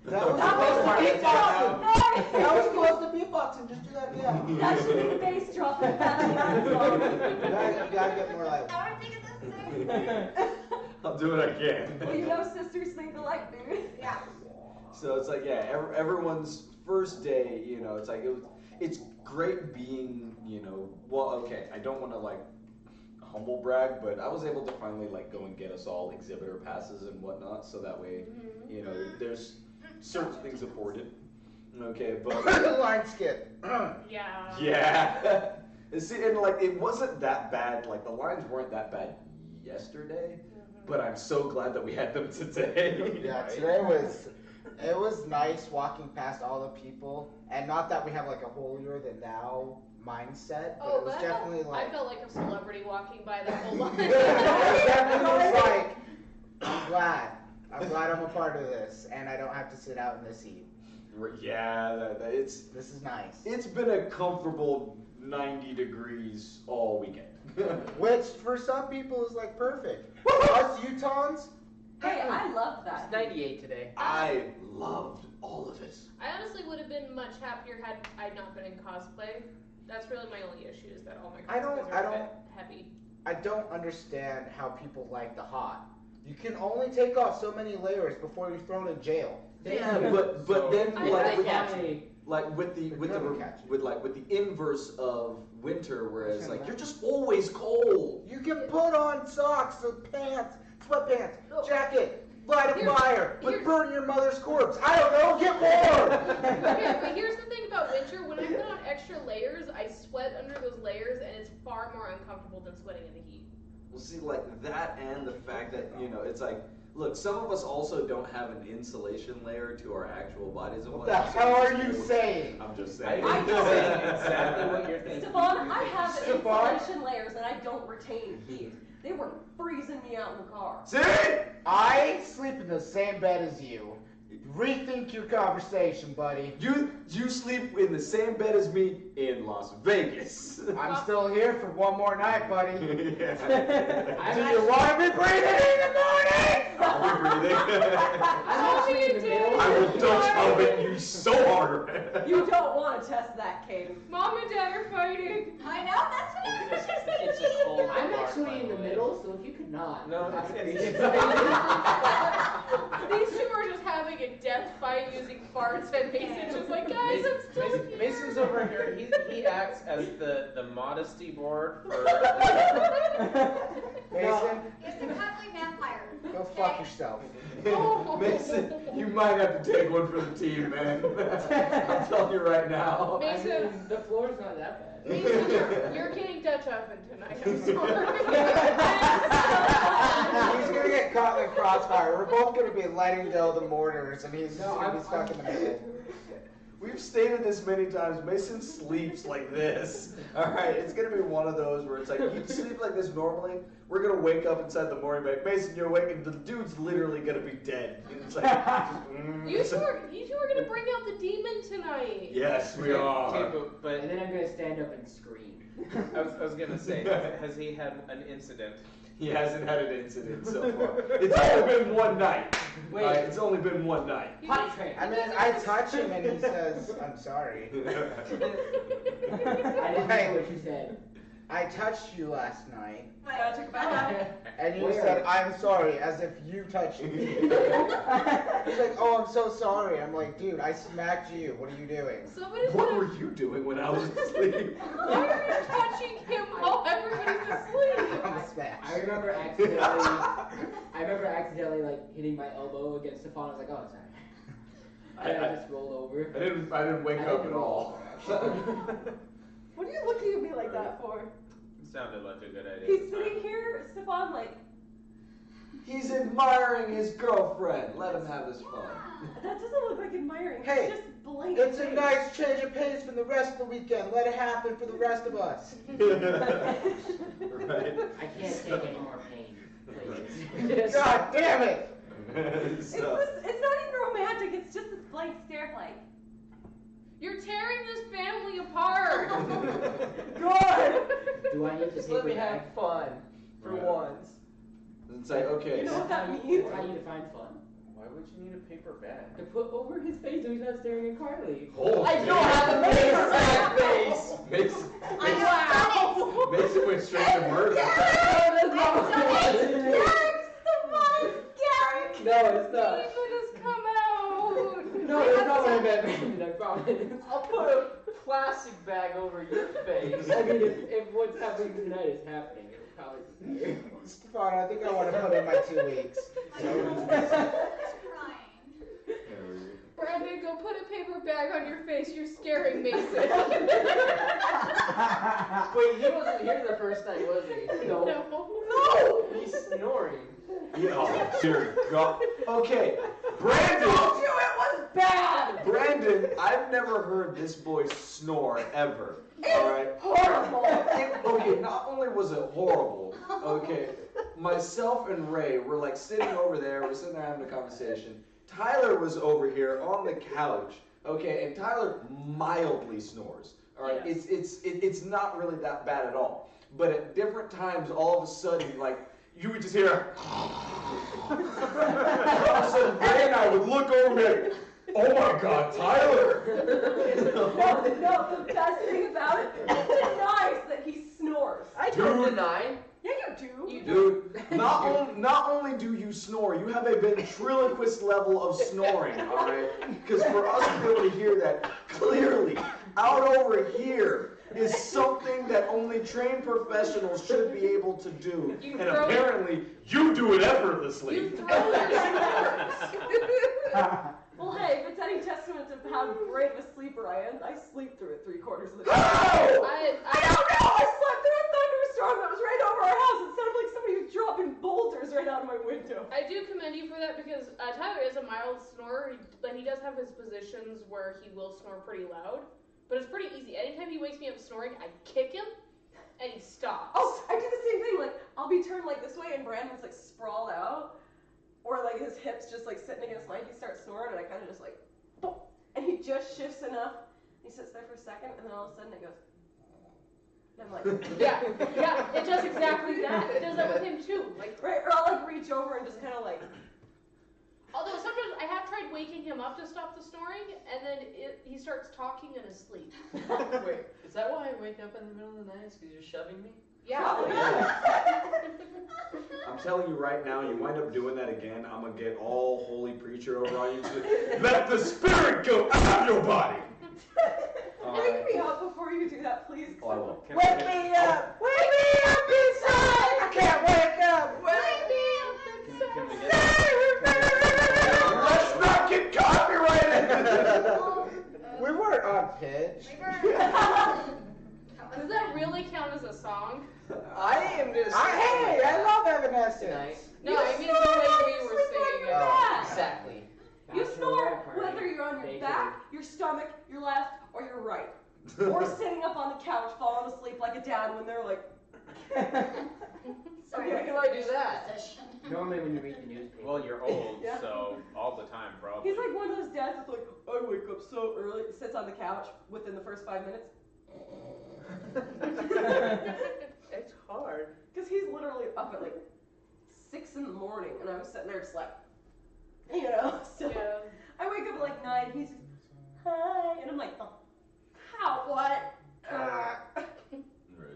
That was
That was
supposed to be
beatboxing.
boxing. That was supposed to be boxing. Just do that again.
That should be the bass drop in that
You gotta get more like.
I want to think of this thing.
I'll do what I can.
Well, you know sisters think alike, dude.
Yeah.
So it's like, yeah, everyone's first day, it's like, it's great being, well, okay, I don't want to like humble brag, but I was able to finally like go and get us all exhibitor passes and whatnot, so that way, there's certain things afforded. Okay, but
Line skip.
Yeah.
yeah. And see, and like it wasn't that bad, like the lines weren't that bad yesterday, but I'm so glad that we had them today.
Yeah, today it was nice walking past all the people, and not that we have like a holier than thou mindset, but
Oh,
it was
but
definitely
I
like.
felt like a celebrity walking by that whole line.
It definitely was like, I'm glad I'm a part of this, and I don't have to sit out in this heat.
Yeah, it's
This is nice.
it's been a comfortable 90 degrees all weekend.
Which for some people is like perfect. Us Utahns,
Hey, I love
It's
that.
98 today.
I loved all of it.
I honestly would have been much happier had I not been in cosplay. That's really my only issue is that all my
I don't-
cosplays
I
are a bit
don't-
heavy.
I don't understand how people like the hot. You can only take off so many layers before you're thrown in jail.
Yeah, but
So-
then
I
like
like
with,
that.
like with the
catch you.
with the inverse of winter, whereas like you're just always cold.
You can put on socks and pants, sweatpants,
No.
jacket, light a
Here's-
fire, but
here's-
burn your mother's corpse. I don't know, get warm!
Okay, but here's the thing about winter. When I put on extra layers, I sweat under those layers, and it's far more uncomfortable than sweating in the heat.
Well, see, like that, and the fact that it's like, look, some of us also don't have an insulation layer to our actual bodies and
What the
whatnot. so
hell
we
are
just
you
deal with-
saying?
I'm just
I
saying.
I
think
know.
you're saying exactly what you're thinking.
Stefan, I have
Stefan?
insulation layers and I don't retain heat. They were freezing me out in the car.
See?
I sleep in the same bed as you. Rethink your conversation, buddy.
You sleep in the same bed as me in Las Vegas.
I'm still here for one more night, buddy.
Yeah.
Do you want to be breathing in the morning?
I'll be breathing.
I'm actually in the middle.
I will Dutch oven you so hard.
You don't want to test that, Caden.
Mom and Dad are fighting.
I know, that's what I was just
It's a
thinking.
cold
I'm
dark,
actually
by
in the
way.
middle, so if you could not.
No,
I'd
it's-
appreciate
These two are just having a death fight using farts, and Mason's just like, guys, I'm still here.
Mason's over here. He acts as the modesty board for.
Mason,
It's a cuddly vampire.
go fuck yourself.
Mason, you might have to take one for the team, man. I'm telling you right now.
I
Mason,
mean, the floor's not that bad.
Mason, you're getting Dutch oven tonight. I'm sorry.
He's gonna get caught in the crossfire. We're both gonna be letting go the mortars, and he's
No,
gonna be
I'm
stuck in the middle.
We've stated this many times. Mason sleeps like this. All right, it's gonna be one of those where it's like you sleep like this normally. We're gonna wake up inside the morning, like Mason, you're awake, and the dude's literally gonna be dead. It's like,
You two are gonna bring out the demon tonight.
Yes, we are.
Okay, but
And then I'm gonna stand up and scream.
I was gonna say, has he had an incident?
He hasn't had an incident so far. It's only been one night.
Wait.
It's only been one night.
Potty train.
I mean, I touch him and he says, "I'm sorry."
I didn't hear what you said.
I touched you last night,
Gotta take a bath.
and you
Where?
said, "I'm sorry," as if you touched me. He's like, "Oh, I'm so sorry." I'm like, "Dude, I smacked you. What are you doing?"
Somebody's
What
gonna.
were you doing when I was asleep?
Why are you touching him while everybody's asleep?
I'm smashed.
I remember accidentally like hitting my elbow against the phone. I was like, oh, sorry. And I just rolled over.
I didn't wake
I
up
didn't
at
roll
all.
over, actually.
What are you looking at me like that for?
Sounded like a good idea.
He's sitting here, Stefan, like,
He's admiring his girlfriend. Let him have his fun.
that doesn't look like admiring.
Hey,
It's just blatant.
It's a nice change of pace from the rest of the weekend. Let it happen for the rest of us.
Right.
I can't take any more pain, please.
God damn it!
It's not even romantic. It's just this blank stare, like.
You're tearing this family apart.
Good.
Do I need to
Just
take
let me
it
have
back?
fun for
Right.
once.
It's like, okay.
You know what that
That's
means?
how you define fun.
Why would you need a paper bag?
To put over his face so he's not staring at Carly.
Oh,
I don't have a big sad face.
Mason, Mason went straight to murder.
No, it's not.
Demon has come out.
No, it's not what I meant, Brandon, I promise.
I'll put a plastic bag over your face.
I mean, if what's happening tonight is happening, it'll probably be here.
Stefan, I think I want to put in my 2 weeks.
Brandon, go put a paper bag on your face. You're scaring Mason.
Wait, he wasn't here the first night, was he?
No.
No! He's snoring.
Oh, dear God. Okay, Brandon.
It was bad.
Brandon, I've never heard this boy snore ever. All right.
Horrible.
Okay, not only was it horrible. Okay, myself and Ray were like sitting over there. We're sitting there having a conversation. Tyler was over here on the couch. Okay, and Tyler mildly snores. All right,
Yes.
it's not really that bad at all. But at different times, all of a sudden, like you would just hear. All of a sudden, Ray and I would look over and be like, "Oh my God, Tyler!"
No, the best thing about it, he denies that he snores.
I don't
Dude.
deny.
Yeah, you do.
Dude, not only do you snore, you have a ventriloquist level of snoring, alright? Because for us to be able to hear that clearly, out over here, is something that only trained professionals should be able to do.
You
And
throw-
apparently, you do it effortlessly.
You throw your snores.
Well, hey, if it's any testament to how great of a sleeper I am, I sleep through it 3/4 of the
How?
time. I
I
don't know! I slept through a thunderstorm that was right over our house. It sounded like somebody was dropping boulders right out of my window.
I do commend you for that because Tyler is a mild snorer, but he does have his positions where he will snore pretty loud. But it's pretty easy. Anytime he wakes me up snoring, I kick him, and he stops.
Oh, I do the same thing. Like, I'll be turned like this way, and Brandon's like sprawled out, or like his hips just like sitting against mine. He starts snoring, and I kind of just like, boom, and he just shifts enough. He sits there for a second, and then all of a sudden it goes. And I'm like,
Yeah, it does exactly that. It does that with him too. Like,
right, or I'll like reach over and just kind of like.
although sometimes I have tried waking him up to stop the snoring, and then he starts talking in his sleep.
Wait, is that why I wake up in the middle of the night? Is because you're shoving me?
Yeah.
I'm telling you right now, you wind up doing that again, I'm going to get all holy preacher over on you. Let the spirit go out of your body!
Wake me up before you do that, please.
Oh, I will.
Wake me up! Wake me up inside! I can't wake up!
Wake me
Can we get
Let's not get copyrighted!
We weren't on pitch.
Does that really count as a song?
I am just.
Hey, I love Evanescence.
Tonight.
No, I mean the way we were singing it.
Oh.
Exactly.
You
Bachelorette
snore
party.
whether you're on your
Naked.
back, your stomach, your Or sitting up on the couch, falling asleep like a dad when they're like.
Sorry,
When do I do that?
position.
Normally when you read the newspaper.
Well, you're old,
Yeah.
so all the time, probably.
He's like one of those dads that's like, I wake up so early, sits on the couch within the first 5 minutes.
It's hard.
Because he's literally up at like 6 in the morning, and I'm sitting there just like, you know. So
Yeah.
I wake up at like 9. He's hi, and I'm like, oh, how? What?
Right.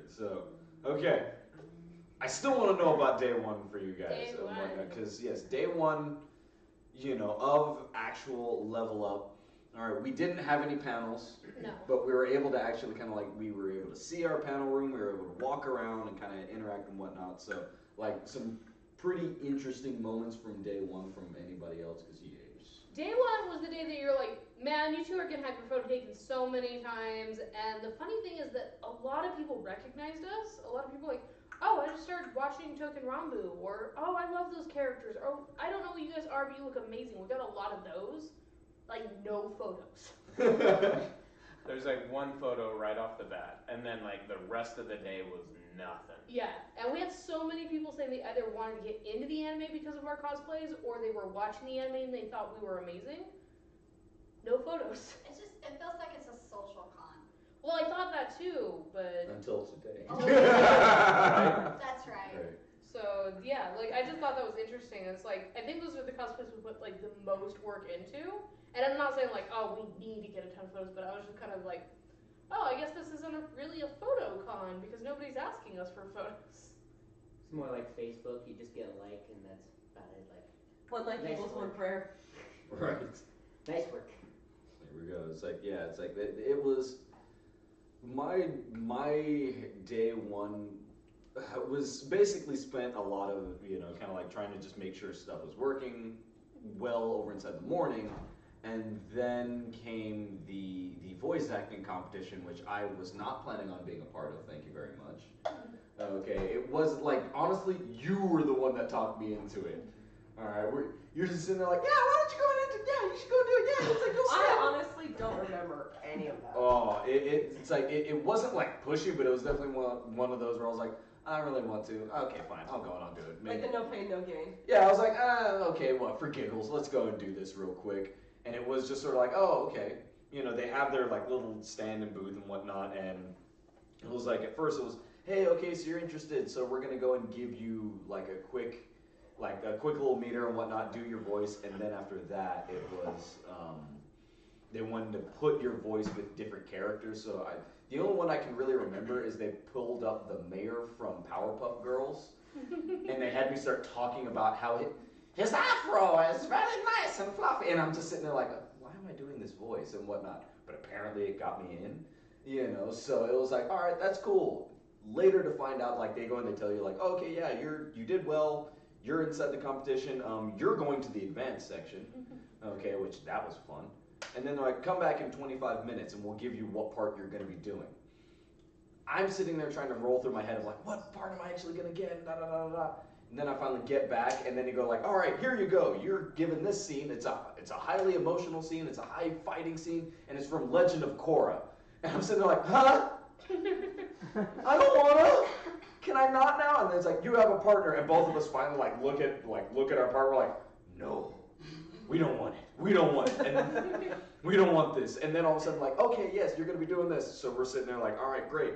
So, okay. I still want to know about day one for you guys.
Day one.
Because yes, day one, of actual level up. All right, we didn't have any panels.
No.
But we were able to actually kind of we were able to see our panel room, we were able to walk around and kind of interact and whatnot. So, some pretty interesting moments from day one from anybody else, because
Day one was the day that you're like, man, you two are gonna have your photo taken so many times. And the funny thing is that a lot of people recognized us. A lot of people were like, oh, I just started watching Token Rambu, or oh, I love those characters, or I don't know who you guys are, but you look amazing. We got a lot of those. Like, no photos.
There's like one photo right off the bat, and then like the rest of the day was nothing.
Yeah, and we had so many people saying they either wanted to get into the anime because of our cosplays, or they were watching the anime and they thought we were amazing. No photos.
It feels like it's a social con.
Well, I thought that too, but
until today.
Oh, yeah. That's right.
Right.
so yeah, like I just thought that was interesting. It's like I think those are the cosplays we put like the most work into. And I'm not saying like, oh, we need to get a ton of photos, but I was just kind of like, oh, I guess this isn't really a photo con because nobody's asking us for photos.
It's more like Facebook, you just get a like and that's about it. Like,
One like
Nice
equals
work.
one prayer.
Right.
nice work.
There we go. It's like, yeah, it's like it was my day one was basically spent a lot of kind of like trying to just make sure stuff was working well over inside the morning. And then came the voice acting competition, which I was not planning on being a part of. Thank you very much. Okay, it was like, honestly, you were the one that talked me into it. All right, you're just sitting there like, yeah, why don't you go into, yeah, you should go do it, yeah. It's like, go
I
snap.
honestly don't remember any of that.
Oh, it's like, it wasn't like pushy, but it was definitely one of those where I was like, I don't really want to. Okay, fine, I'll go and I'll do it.
Like the no pain, no gain.
Yeah, I was like, okay, what, for giggles, let's go and do this real quick. And it was just sort of like, oh, okay. They have their like little stand and booth and whatnot, and it was like, at first it was, hey, okay, so you're interested, so we're gonna go and give you like a quick little meter and whatnot, do your voice, and then after that it was, they wanted to put your voice with different characters. So the only one I can really remember is they pulled up the mayor from Powerpuff Girls, and they had me start talking about how his afro is very nice and fluffy, and I'm just sitting there like, why am I doing this voice and whatnot? But apparently it got me in, so it was like, all right, that's cool. Later to find out, like they go and they tell you like, oh, okay, yeah, you did well, you're inside the competition, you're going to the advanced section, okay, which that was fun. And then they're like, come back in 25 minutes and we'll give you what part you're gonna be doing. I'm sitting there trying to roll through my head of like, what part am I actually gonna get, da da da da da. And then I finally get back, and then you go like, all right, here you go. You're given this scene. It's a highly emotional scene. It's a high fighting scene, and it's from Legend of Korra. And I'm sitting there like, huh? I don't wanna. Can I not now? And then it's like, you have a partner, and both of us finally look at our partner. We're like, no, we don't want it. We don't want it. And we don't want this. And then all of a sudden, like, okay, yes, you're gonna be doing this. So we're sitting there like, all right, great.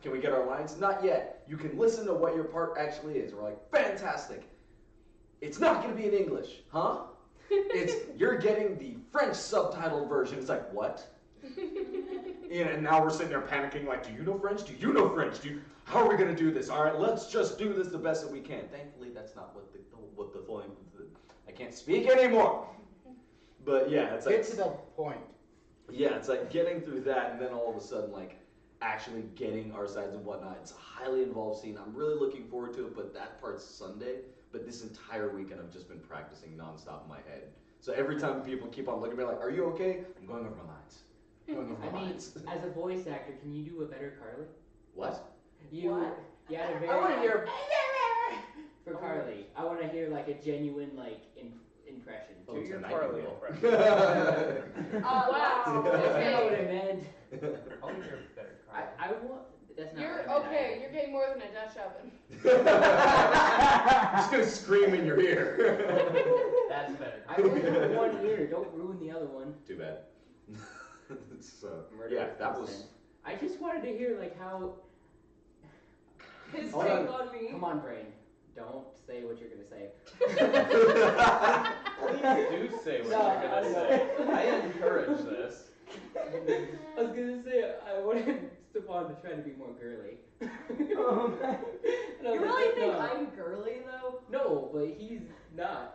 Can we get our lines? Not yet. You can listen to what your part actually is. We're like, fantastic. It's not going to be in English, huh? You're getting the French subtitled version. It's like, what? And now we're sitting there panicking like, do you know French? Do you know French? How are we going to do this? All right, let's just do this the best that we can. Thankfully, that's not what the flowing, I can't speak anymore. But yeah, it's like.
Get to the point.
Yeah, it's like getting through that, and then all of a sudden, like, actually getting our sides and whatnot. It's a highly involved scene. I'm really looking forward to it, but that part's Sunday. But this entire weekend I've just been practicing nonstop in my head. So every time people keep on looking at me like, are you okay? I'm going over my lines.
As a voice actor, can you do a better Carly?
What?
You had a very.
I want to hear.
For Carly, I want to hear like a genuine impression.
Oh,
Do your
tonight
Carly
you will.
impression.
Wow.
That's not what I meant. I'll be here better. I want. That's not.
You're
what I meant.
okay. You're getting more than a Dutch oven.
Just gonna scream in your ear.
That's better. I only have one ear. Don't ruin the other one.
Too bad. So
Murder
yeah,
of
that
consent.
was.
I just wanted to hear like how.
His
Hold
take on me.
Come on, brain. Don't say what you're gonna say.
Please do say what
No,
you're gonna
I
say. I encourage this.
I was gonna say I wanted Stefan to try to be more girly.
Oh, man.
And I was
You
like,
really think
no.
I'm girly though?
No, but he's not.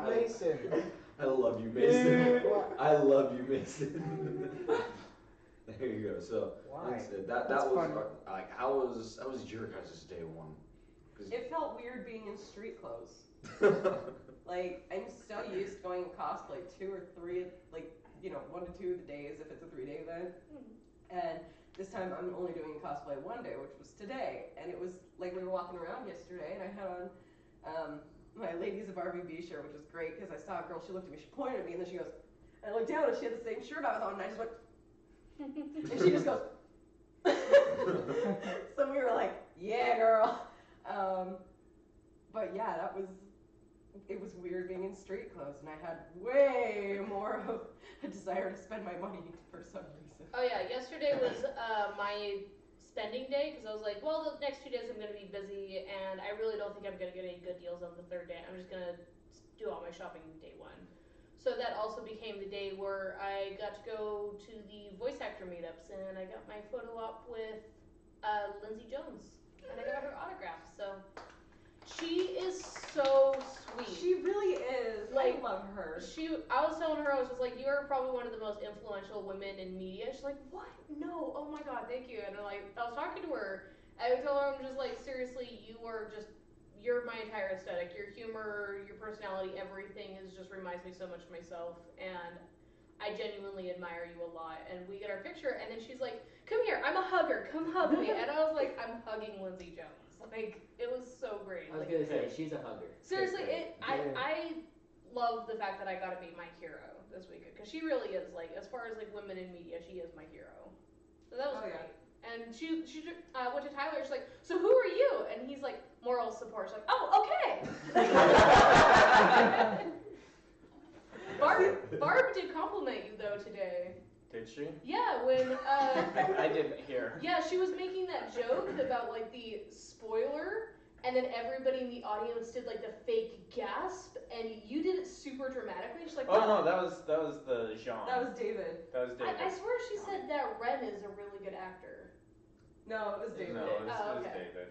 Mason.
I love you, Mason. I love you, Mason. There you go. So
Why?
like I said, that
That's
was
funny.
like how was your guys' day one? 'Cause-
It felt weird being in street clothes. Like, I'm so used to going in cosplay 2 or 3, like, 1 to 2 of the days if it's a 3-day event. And this time I'm only doing cosplay 1 day, which was today. And it was like we were walking around yesterday and I had on my Ladies of RVB shirt, which was great because I saw a girl, she looked at me, she pointed at me, and then she goes, and I looked down and she had the same shirt I was on, and I just went, and she just goes, so we were like, yeah, girl. But yeah, it was weird being in street clothes, and I had way more of a desire to spend my money for some reason.
Oh yeah, yesterday was my spending day because I was like, well, the next 2 days I'm going to be busy, and I really don't think I'm going to get any good deals on the 3rd day. I'm just going to do all my shopping day 1. So that also became the day where I got to go to the voice actor meetups, and I got my photo op with Lindsay Jones, and I got her autograph. So she is so sweet.
She really is.
Like,
I love her.
I was telling her, I was just like, you are probably one of the most influential women in media. She's like, what? No, oh my god, thank you. And I was talking to her, I would tell her, I'm just like, seriously, you're my entire aesthetic. Your humor, your personality, everything reminds me so much of myself. And I genuinely admire you a lot. And we get our picture, and then she's like, come here, I'm a hugger, come hug me. And I was like, I'm hugging Lindsay Jones. Like, it was so great.
I was
Like,
gonna say she's a hugger.
seriously,
Seriously.
I love the fact that I got to meet my hero this weekend, because she really is, like, as far as like women in media, she is my hero. So that was
Oh,
great.
yeah.
And she went to Tyler. She's like, so who are you? And he's like, moral support. She's like, oh, okay. Barb did compliment you though today.
Did she?
Yeah, when
I didn't hear.
yeah, she was making that joke about like the spoiler, and then everybody in the audience did like the fake gasp, and you did it super dramatically. She's like,
Oh no, that was the Jean.
That was David.
That was David.
I swear she said that Ren is a really good actor.
No, it was David.
No, it was,
Oh,
it was
okay.
David.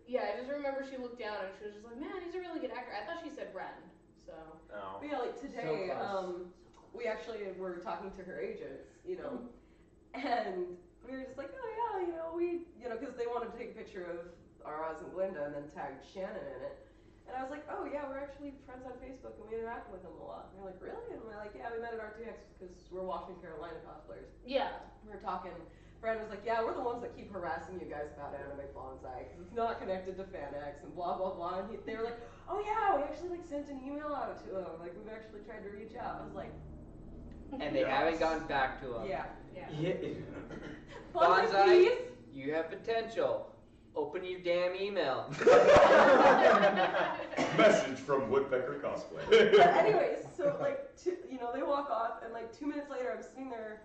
Yeah, I just remember she looked down and she was just like, man, he's a really good actor. I thought she said Ren, so.
No.
But yeah, like today,
So close.
we actually were talking to her agents, and we were just like, oh yeah, because they wanted to take a picture of Araz and Glinda and then tagged Shannon in it. And I was like, oh yeah, we're actually friends on Facebook and we interact with them a lot. And they're like, really? And we're like, yeah, we met at RTX because we're Washington Carolina cosplayers.
Yeah.
We were talking. Brandon was like, yeah, we're the ones that keep harassing you guys about anime bonsai because it's not connected to FanX and blah blah blah. And they were like, oh yeah, we actually like sent an email out to them. Like we've actually tried to reach out. I was like,
And they haven't gotten back to him.
yeah.
Bonsai,
Bonsai, please.
you have potential. Open your damn email.
Message from Woodpecker Cosplay.
But anyways, so like, they walk off, and like 2 minutes later, I'm sitting there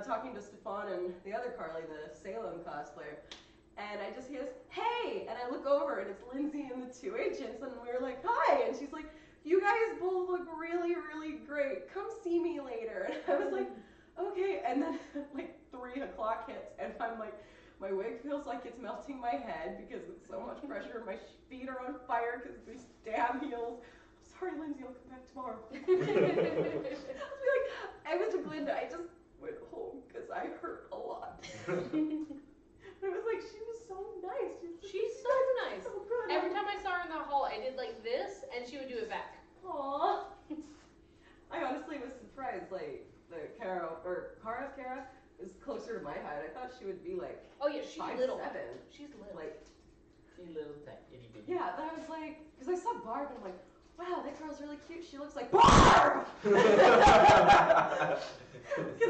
talking to Stefan and the other Carly, the Salem cosplayer, and I just hear this, hey, and I look over, and it's Lindsay and the 2 agents, and we were like, hi, and she's like, you guys both look really, really great. Come see me later. And I was like, okay, and then like 3 o'clock hits, and I'm like, my wig feels like it's melting my head because it's so much pressure. My feet are on fire because these damn heels. I'm sorry, Lindsay, I'll come back tomorrow. I went to Glinda. I just went home because I hurt a lot. It was like, she was so nice.
She's so nice.
So good.
Every time I saw her in the hall, I did like this, and she would do it back.
Aww. I honestly was surprised, like, the Kara is closer to my height. I thought she would be like,
Oh yeah, she's
5'7".
little. She's little.
Like,
She's a little tiny, itty bitty.
yeah, that was like, because I saw Barb and I'm like, wow, that girl's really cute. She looks like Barb. Because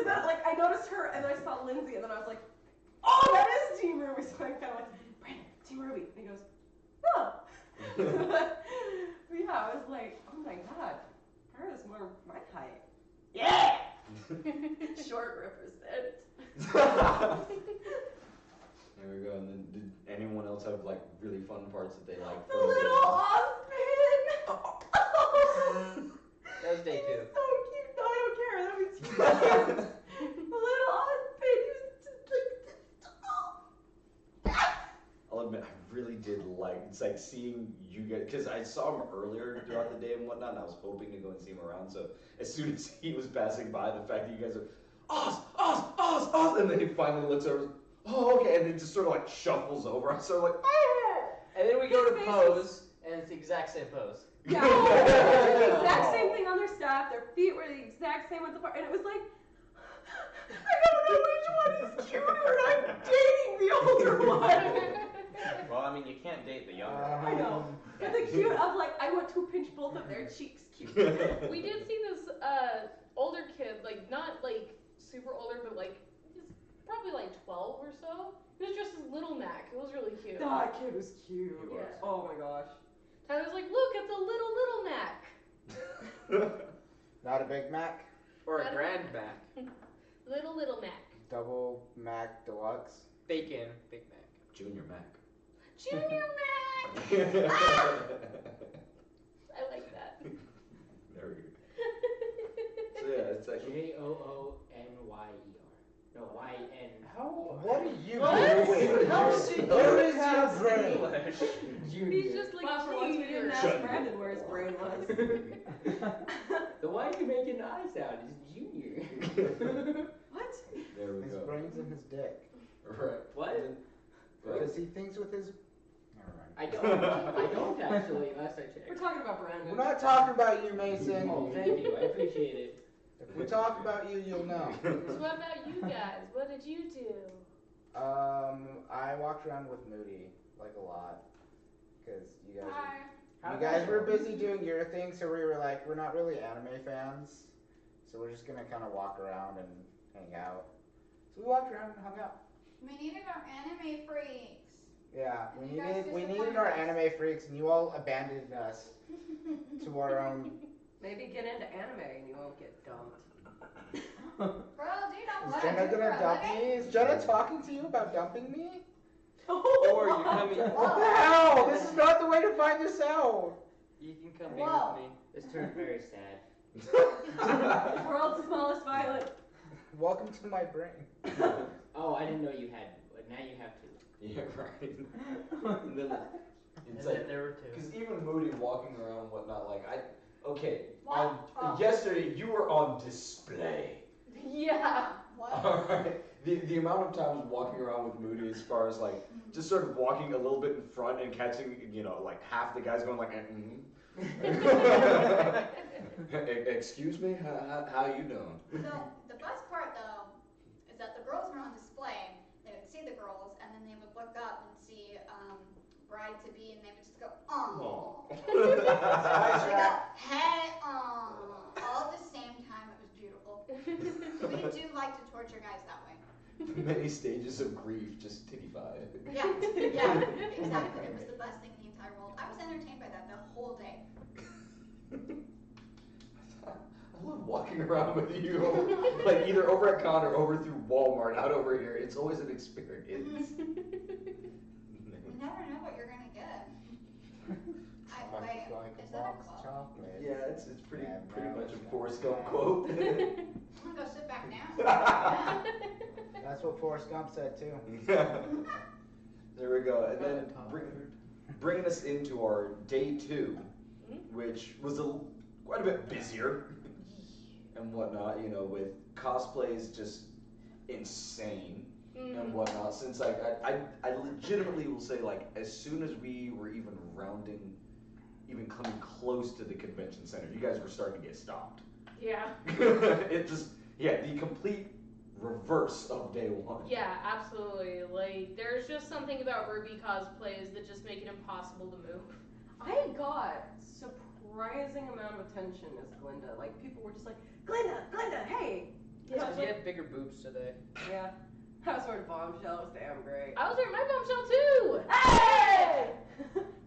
that, like, I noticed her, and then I saw Lindsay, and then I was like, oh, that is Team Ruby. So I kind of went, Brandon, Team Ruby. And he goes, oh. But yeah, I was like, oh my god, her is more my height. Yeah. Short represent.
There we go. And then did anyone else have like really fun parts that they liked?
The little Osmond.
That was day 2.
He was so cute. No, I don't care. That was cute. The little Osmond. He was just like.
I'll admit, I really did like, it's like seeing you guys, because I saw him earlier throughout the day and whatnot, and I was hoping to go and see him around, so as soon as he was passing by, the fact that you guys are, Oz, and then he finally looks over, oh, okay, and then just sort of like shuffles over, I'm sort of like, oh!
And then we go to pose, and it's the exact same pose.
Yeah, they did the exact same thing on their staff. Their feet were the exact same with the part, and it was like, I don't know which one is cuter, and I'm dating the older one.
Well, I mean, you can't date the younger.
I know, but the cute of like, I want to pinch both of their cheeks. Cute.
We did see this older kid, like not like super older, but like he's probably like 12 or so. He was dressed as Little Mac. It was really cute.
That kid was cute.
He was.
Oh my gosh.
Tyler's like, look, it's a little Mac.
Not a Big Mac?
Or a Grand Mac.
Little Mac.
Double Mac Deluxe?
Bacon Big Mac.
Junior Mac.
Junior Mac! Ah! I like that.
There we go. So yeah, it's like,
Joonyer. No, YN.
What are you
What?
doing?
How is he
Where is your
doing
brain?
English?
He's just like, well, for once we didn't ask Brandon where his brain was.
The one you're making the I sound is Junior.
What?
there we
His
go.
brain's in his dick.
Right.
What?
Because he thinks with his... Never mind.
I don't actually, last I checked.
We're talking about Brandon.
We're not talking about you, Mason.
Oh, thank you, I appreciate it.
If we talk about you, you'll know.
So what about you guys? What did you do?
I walked around with Moody, like a lot. Because you guys...
Hi.
You guys were busy doing your thing, so we were like, we're not really anime fans, so we're just gonna kind of walk around and hang out. So we walked around and hung out.
We needed our anime freaks.
Yeah,
And you guys
we
disappointed
needed our
us.
anime freaks, and you all abandoned us to our own.
Maybe get into anime and you won't get dumped.
Bro, do you know
Is
what
Jenna
I do
gonna
for a
dump
living?
me? Is Jenna talking to you about dumping me?
Or you're coming.
What the hell? This is not the way to find this out.
You can come
Whoa.
here with me.
This turned very sad.
World's smallest violet.
Welcome to my brain.
Oh, I didn't know you had, but now you have to.
Yeah, right. And then it's
And
like,
then there were 2.
because even Moody walking around and whatnot, like okay,
What?
on yesterday you were on display.
Yeah.
What?
All right. The amount of times walking around with Moody, as far as like just sort of walking a little bit in front and catching, like half the guys going like, excuse me, how you doing?
So the best part though is that the girls were on display. They would see the girls, and then they would look up and see bride to be, and they would just go, "Oh." They go, "Hey, all at the same time." It was beautiful. We do like to torture guys that way.
Many stages of grief just titty-fied.
Yeah, yeah, exactly. It was the best thing in the entire world. I was entertained by that the whole day.
I love walking around with you, like either over at Con or over through Walmart, out over here. It's always an experience.
You never know what you're gonna get. Wait,
Like
is
a
that
box
a
of
quote?
chocolate.
Yeah, it's pretty
Yeah,
pretty
no,
much a
it's
Forrest
not.
Gump quote.
I'm gonna go sit back down.
That's what Forrest Gump said too.
There we go, and then bringing us into our day 2, which was quite a bit busier and whatnot. With cosplays just insane and whatnot. Since I legitimately will say, like, as soon as we were even coming close to the convention center, you guys were starting to get stopped.
Yeah.
It just, the complete reverse of day 1.
Yeah, absolutely. Like, there's just something about Ruby cosplays that just make it impossible to move.
I got surprised surprising amount of attention as Glinda. Like, people were just like, Glinda, hey!
Yeah,
I was
she
like,
had bigger boobs today.
yeah. I was wearing bombshell. It was damn great.
I was wearing my bombshell too.
Hey!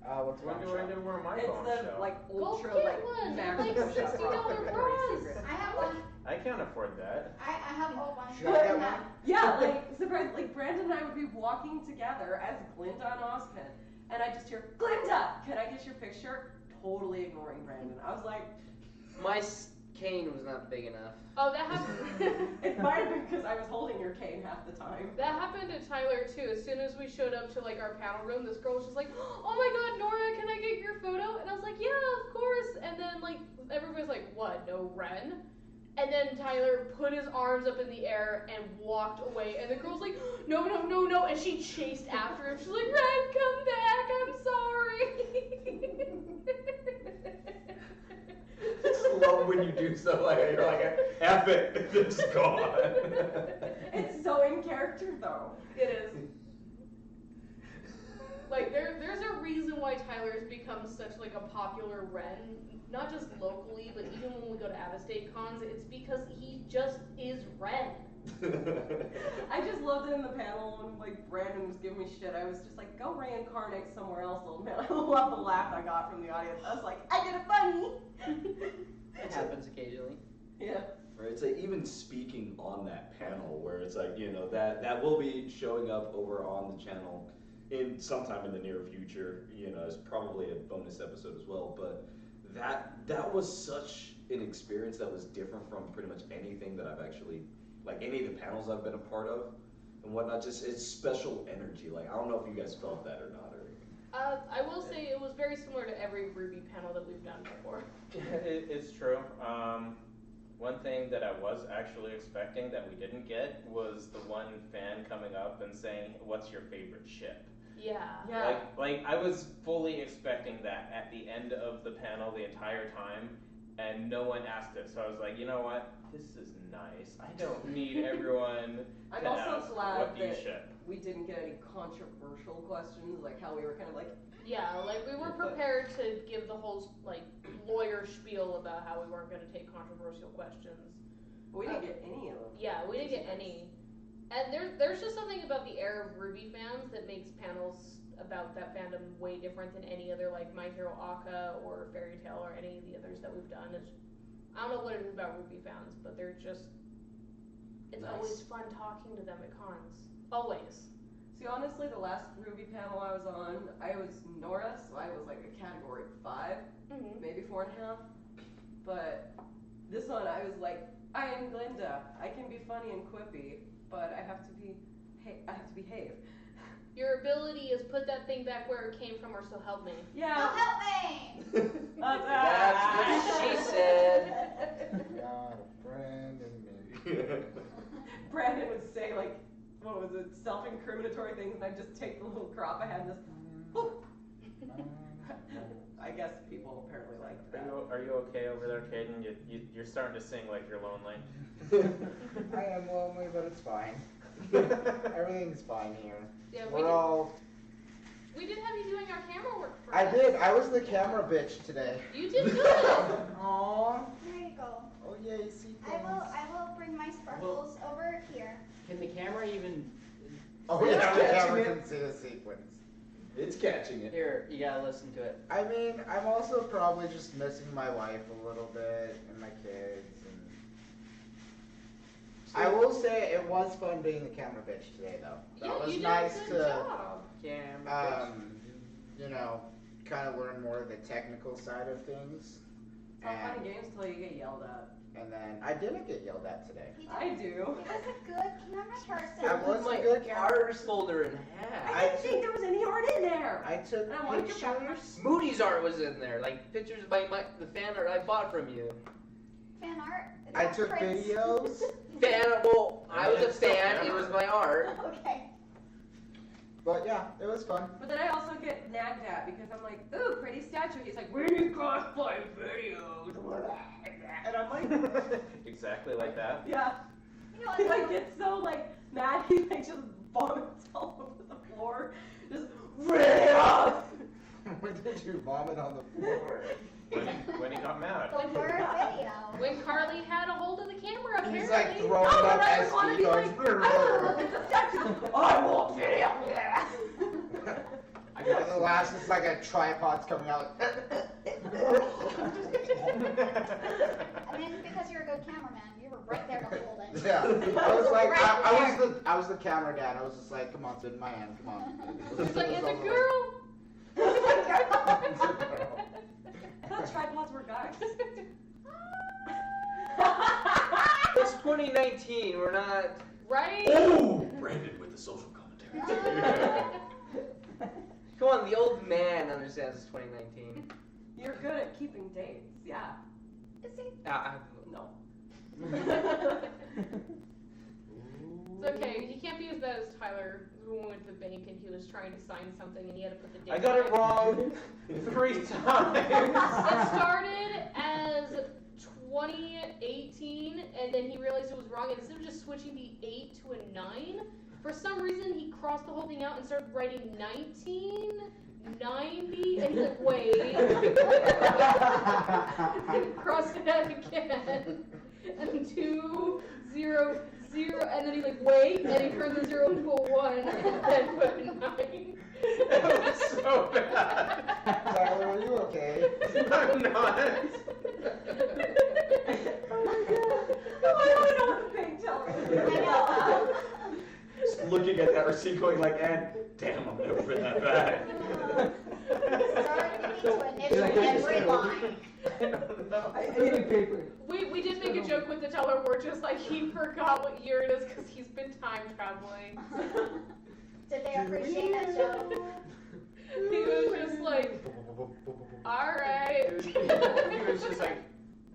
What's
When do I get to wear my
It's
bombshell?
the, like,
Go
ultra,
get
like,
one. They're
maximum
like
shot
$60
rock, Victoria's
bras.
Secret.
I have one.
I can't afford that.
I have all one.
Should I get one?
Yeah, like, surprise, like, Brandon and I would be walking together as Glinda and Ozpin, and I just hear, Glinda, can I get your picture? Totally ignoring Brandon. I was like,
My cane was not big enough.
Oh, that happened.
it might have been because I was holding your cane half the time.
That happened to Tyler too. As soon as we showed up to like our panel room, this girl was just like, "Oh my God, Nora, can I get your photo?" And I was like, "Yeah, of course." And then like everybody's like, "What? No Ren?" And then Tyler put his arms up in the air and walked away. And the girl's like, "No, no, no, no!" And she chased after him. She's like, "Ren, come back! I'm sorry."
I just love when you do stuff like that. You're like, F it, it's gone.
It's so in character, though.
It is. Like there's a reason why Tyler's become such like a popular Ren, not just locally, but even when we go to out-of-state cons, it's because he just is Ren.
I just loved it in the panel when like Brandon was giving me shit. I was just like, go reincarnate somewhere else, old man. I love the laugh I got from the audience. I was like, I did it funny.
It happens occasionally.
Yeah.
Right, it's like even speaking on that panel where it's like, you know, that will be showing up over on the channel in sometime in the near future, you know, as probably a bonus episode as well, but that was such an experience that was different from pretty much anything that I've actually, like any of the panels I've been a part of and whatnot. Just it's special energy. Like I don't know if you guys felt that or not.
I will say it was very similar to every Ruby panel that we've done before.
It's true. One thing that I was actually expecting that we didn't get was the one fan coming up and saying, "What's your favorite ship?"
Yeah.
Yeah.
Like I was fully expecting that at the end of the panel the entire time, and no one asked it. So I was like, you know what? This is nice. I don't need everyone
I'm
to
also
ask,
glad
what do you
that
ship?
we didn't get any controversial questions, like how we were kind of like,
Yeah, like we were prepared to give the whole like lawyer spiel about how we weren't going to take controversial questions.
but we didn't get any of them.
Yeah, we didn't get any. And there's just something about the air of Ruby fans that makes panels about that fandom way different than any other, like My Hero Aka or Fairy Tail or any of the others that we've done. I don't know what it is about Ruby fans, but they're just, it's
Nice.
always fun talking to them at cons. Always.
See, honestly, the last Ruby panel I was on, I was Nora, so I was like a category 5,
Mm-hmm.
maybe 4.5. But this one, I was like, I am Glinda. I can be funny and quippy, but I have to behave.
Your ability is put that thing back where it came from, or so help me.
Yeah.
Oh, help me!
That's what she said.
Got a friend in me.
Brandon would say like, what was it, self-incriminatory things, and I'd just take the little crop I had and just, whoop. I guess people apparently liked that.
Are you okay over there, Caden? You're starting to sing like you're lonely.
I am lonely, but it's fine. Everything's fine here.
Yeah,
We
did have you doing our camera work for
I
us.
did. I was the camera bitch today.
You did good.
Aww.
There you go.
Oh yay, see
I will bring my sparkles over here.
Can the camera even?
Oh
It's
yeah, the
catching
camera
it.
can see the sequence.
It's catching it.
Here, you gotta listen to it.
I mean, I'm also probably just missing my wife a little bit and my kids. And I will say it was fun being the camera bitch today, though. That
Yeah,
was
you
nice
did a good
to,
job.
Camera.
you know, kind of learn more of the technical side of things.
It's all fun and games till you get yelled at.
And then I didn't get yelled at today.
He
I
did.
do.
He was a good camera person.
I was
my
a good camera
art
person.
folder in half.
I didn't think there was any art in there.
I took
I wanted to get back
pictures.
Moody's art was in there, like pictures of the fan art I bought from you.
Fan art.
I
That's
took
Prince.
videos.
Well, I was a
It's still
fan, it
camera.
was my art.
Okay.
But yeah, it was fun.
But then I also get nagged at because I'm like, ooh, pretty statue. He's like, we need cosplay videos. And I'm like,
Exactly like that.
yeah.
You know
He
what?
like gets so like mad he like just vomits all over the floor. Just
When did you vomit on the floor?
When he got mad.
The third video.
When Carly had a hold of the camera, apparently.
He's like throwing
Oh,
up
but I just wanna
SD
be
cards.
like, I wanna look at the steps. I want video.
And the last is like a tripod's coming out.
And then because you're a good cameraman, you were right there to hold it.
Yeah, I was like, I was the camera dad. I was just like, come on, sit in my hand, come on.
It's like, it's a girl.
I thought tripods were guys.
It's 2019. We're not.
Right?
Oh, Brandon with the social commentary.
Come on, the old man understands it's 2019.
You're good at keeping dates. Yeah.
Is he?
No.
It's okay. He can't be as bad as Tyler. We went to the bank and he was trying to sign something and he had to put the date.
I got
on
it wrong 3 times.
It started as 2018 and then he realized it was wrong and instead of just switching the 8 to a 9, for some reason he crossed the whole thing out and started writing 1990 and he's like, wait. And crossed it out again. And 2, 0, 0, and then he's like, wait, and he turned the 0 into a 1 and then put a 9.
That was so bad.
Tyler, are you okay?
I'm not.
Oh my god. No, I don't know what the bank tells me.
I know.
Just looking at that receipt going like, and damn, I've never been that bad.
Started to initial every line.
I need a paper.
We did make a joke with the teller where just like he forgot what year it is because he's been time traveling.
Did they appreciate that joke?
He was just like, alright.
He was just like,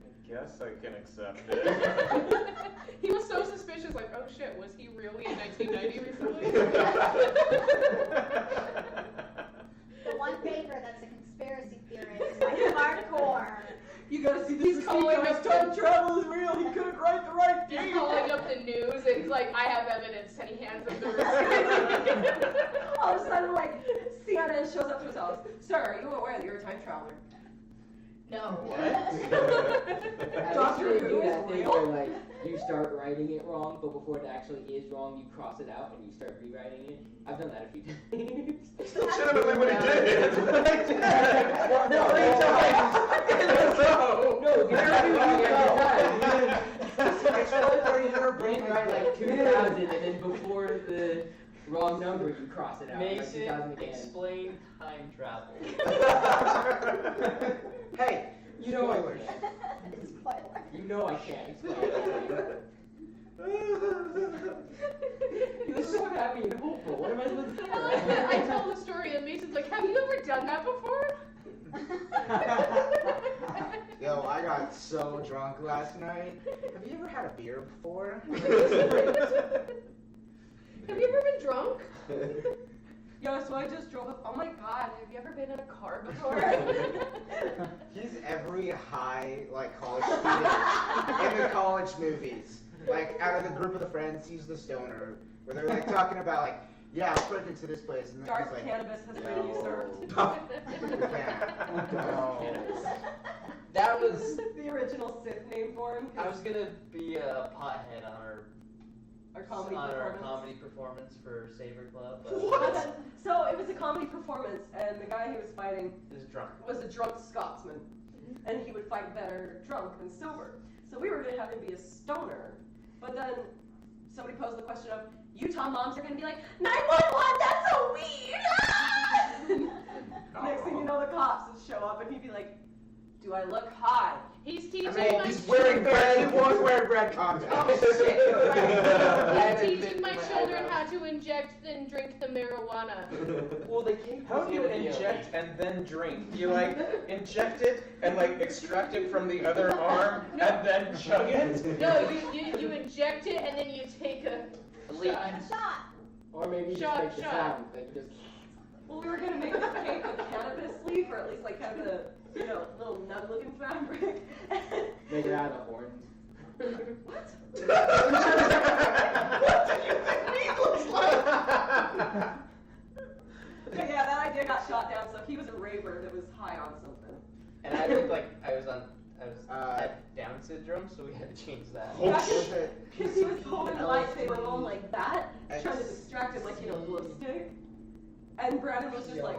I guess I can accept it.
He was so suspicious, like, oh shit, was he really in 1990 recently?
The one paper that's a conspiracy theorist, like hardcore.
You gotta see this.
He's calling
because
up
time travel is real. He couldn't write the right
He's
date.
calling up the news and he's like, I have evidence, and he hands them the receipt.
All of a sudden, like, CNN shows up to his house. Sir, are you aware that you're a time traveler?
No.
Doctor
They
Who
do
is
that thing
real?
where like you start writing it wrong, but before it actually is wrong, you cross it out and you start rewriting it. I've done that a few times.
Legitimately what he did.
No, because I do it every time.
It's really funny her brain
Write like 2000 and then before the wrong number you cross it out. Like
Mason,
2000 again.
explain time travel.
Hey,
You know I
spoilers.
Spoiler.
You know I can't explain it. He was so happy and hopeful. What am I supposed to do?
I like that. I tell the story and Mason's like, have you ever done that before?
Yo, I got so drunk last night. Have you ever had a beer before?
Have you ever been drunk?
Yo, so I just drove up. Oh my god, have you ever been in a car before?
He's every high, like, college student in the college movies. Like, out of the group of the friends, he's the stoner. Where they're, like, talking about, like, yeah, let's put it into this place. And then
Dark
he's like,
cannabis has been
no.
usurped.
Yeah. No.
That was.
The original Sith name for him.
I was gonna be a pothead on
Our comedy
our
performance.
comedy performance for Saver Club.
What? So it was a comedy performance, and the guy he was fighting
Is drunk.
was a drunk Scotsman, and he would fight better drunk than sober. So we were gonna have him be a stoner, but then somebody posed the question of, Utah moms are gonna be like, 911, that's so weird! Next thing you know, the cops would show up, and he'd be like, do I look high?
He's teaching
I mean,
my
he's wearing red. He was wearing red contacts.
Oh, shit.
He's teaching my children how to inject and drink the marijuana.
Well, they came.
How do you inject and then drink? You like inject it and like extract it from the other arm and then chug it?
No, you inject it and then you take a shot.
Shot.
Or maybe you
Shot,
just make the
shot.
sound. Like you just.
Well, we were gonna make this cake with cannabis leaf, or at least like kind of the, you know, little nut-looking fabric.
Make it out of horns.
What?
What do you think meat looks like?
But yeah, that idea I got shot down, so he was a raver that was high on something.
And I looked like I had Down syndrome, so we had to change that.
Because he was holding the lightsaber going like that, trying to distract him like, glue stick. And Brandon was just like,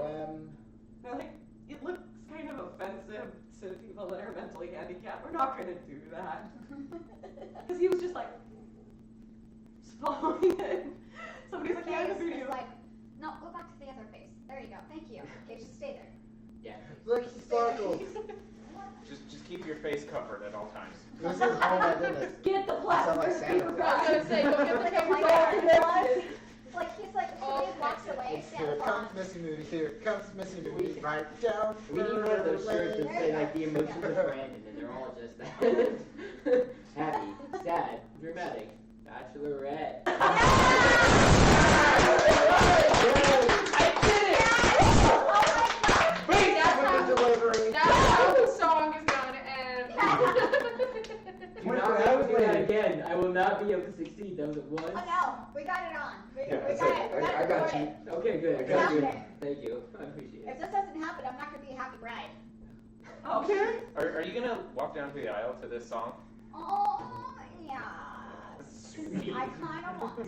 it looks kind of offensive to people that are mentally handicapped. We're not going to do that. Because he was just like, following it. Somebody's like, yeah, the video.
It's like, no, go back to the other face. There you go. Thank you. Okay, just stay there.
Yeah.
Look, he sparkles.
Just keep your face covered at all times.
This is, oh my goodness.
Get the
You sound like
plastic
Santa
paper
Claus.
I was gonna say, go get the
Like,
paper
oh my
bag.
God. He's like,
Oh,
somebody walks away,
Here
Santa Claus.
comes Missy Moody. Here comes Missy Moody. Right down.
We need one of those shirts that say like the emotions of Brandon, and they're all just that. Happy, sad, dramatic, bachelorette.
Wait, with the delivery.
That's how the song is gonna end.
Do not ever do that again. I will not be able to succeed. That was a one.
Oh no, we got it on. We
Yeah,
got
that's
it.
it.
We got
I
it
got
recorded.
you.
Okay, good.
I got
good.
you.
Thank you. I appreciate
If
it.
this doesn't happen, I'm not gonna be a happy bride.
Okay.
Are you gonna walk down the aisle to this song?
Oh, yes. I kind of want to.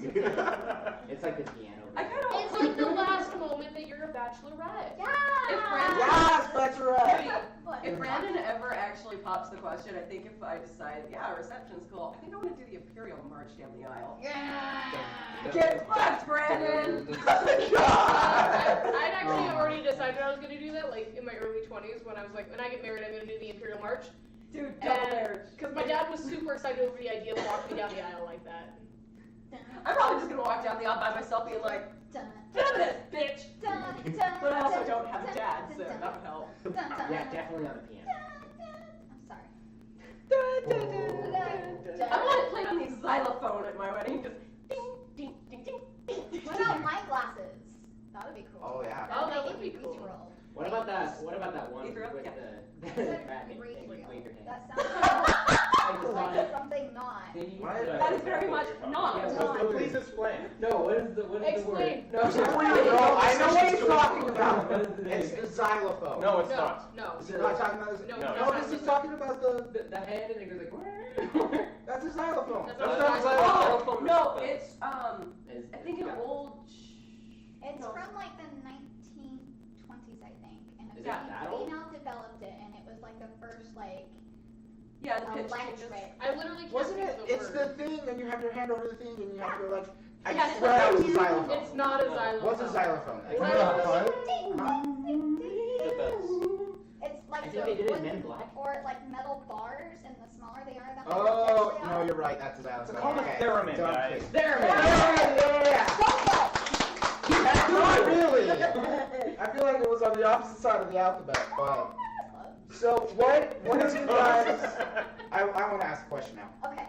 It's like the piano.
I kind of
It's like the last moment that you're a bachelorette.
Yeah.
If Brandon-
Yes, that's right.
But-
If Brandon ever actually pops the question, I think if I decide, yeah, reception's cool, I think I want to do the Imperial March down the aisle.
Yeah.
Get fucked, Brandon!
I'd actually already decided I was gonna do that, like in my early 20s when I was like, when I get married, I'm gonna do the Imperial March.
Dude, double marriage.
Because my dad was super excited over the idea of walking down the aisle like that.
I'm probably just gonna walk down the aisle by myself being like,
Dun,
do this, bitch!
dun, dun,
But I also
dun,
don't have a
dun,
dad,
dun,
so
dun,
that would help.
dun, dun,
Yeah, definitely on the piano.
I'm sorry.
I want it played on the xylophone at my wedding, just ding, ding, ding, ding, ding.
What about my glasses? That would be cool.
Oh, yeah.
Oh, that would be
Make it
cool.
ethereal.
What about that? What about that one
You
with
threw up?
the
Said
tracking thing,
ethereal.
like wave your hand?
That sounds
I just saw
like
it.
something not.
Can you?
What?
That is very much not.
Yeah,
No.
So please explain.
No, what is the word?
Explain.
No,
I know what he's talking about.
What is the name?
It's the xylophone.
No, it's
No,
not.
no.
Is he not talking about this?
No,
No.
No, this is talking about
The hand and it goes like.
that's a xylophone.
That's
That's
not
not
Oh, no, it's,
Is-
I think an old...
It's
No.
from like the 1920s, I think. And
Is
a
it that old?
female developed it, and it was like the first like
Yeah, the pitch changes.
electric.
I literally can't
Wasn't
think
it?
of the
It's the
word.
thing, and you have your hand over the thing, and you have to go like. I
Yeah,
swear that was a
it's-
xylophone.
It's not a xylophone.
What's a xylophone?
It's
Like,
not a
huh?
Ding, ding, ding, ding.
The best.
It's
I
like
think
the
they did it in
wood-
Men in Black.
or like metal bars, and the smaller they are, the higher
Oh,
pitched they
no,
are.
you're right. That's a xylophone.
It's called a
Okay.
theremin,
Done.
guys.
There.
Yeah.
So
That's not really. I feel like it was on the opposite side of the alphabet, but. So what do you guys? I want to ask a question now.
Okay,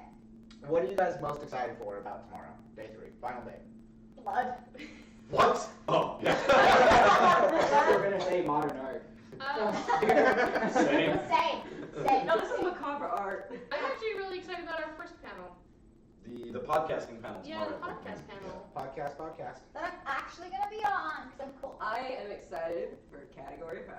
What are you guys most excited for about tomorrow, day 3, final day?
blood.
What? Oh,
I thought you were gonna say modern art.
Same.
Same.
No, this is macabre art.
I'm actually really excited about our first panel.
the podcasting panel
Yeah, the
tomorrow.
podcast panel.
Podcast.
That I'm actually gonna be on, because I'm cool.
I am excited for category 5.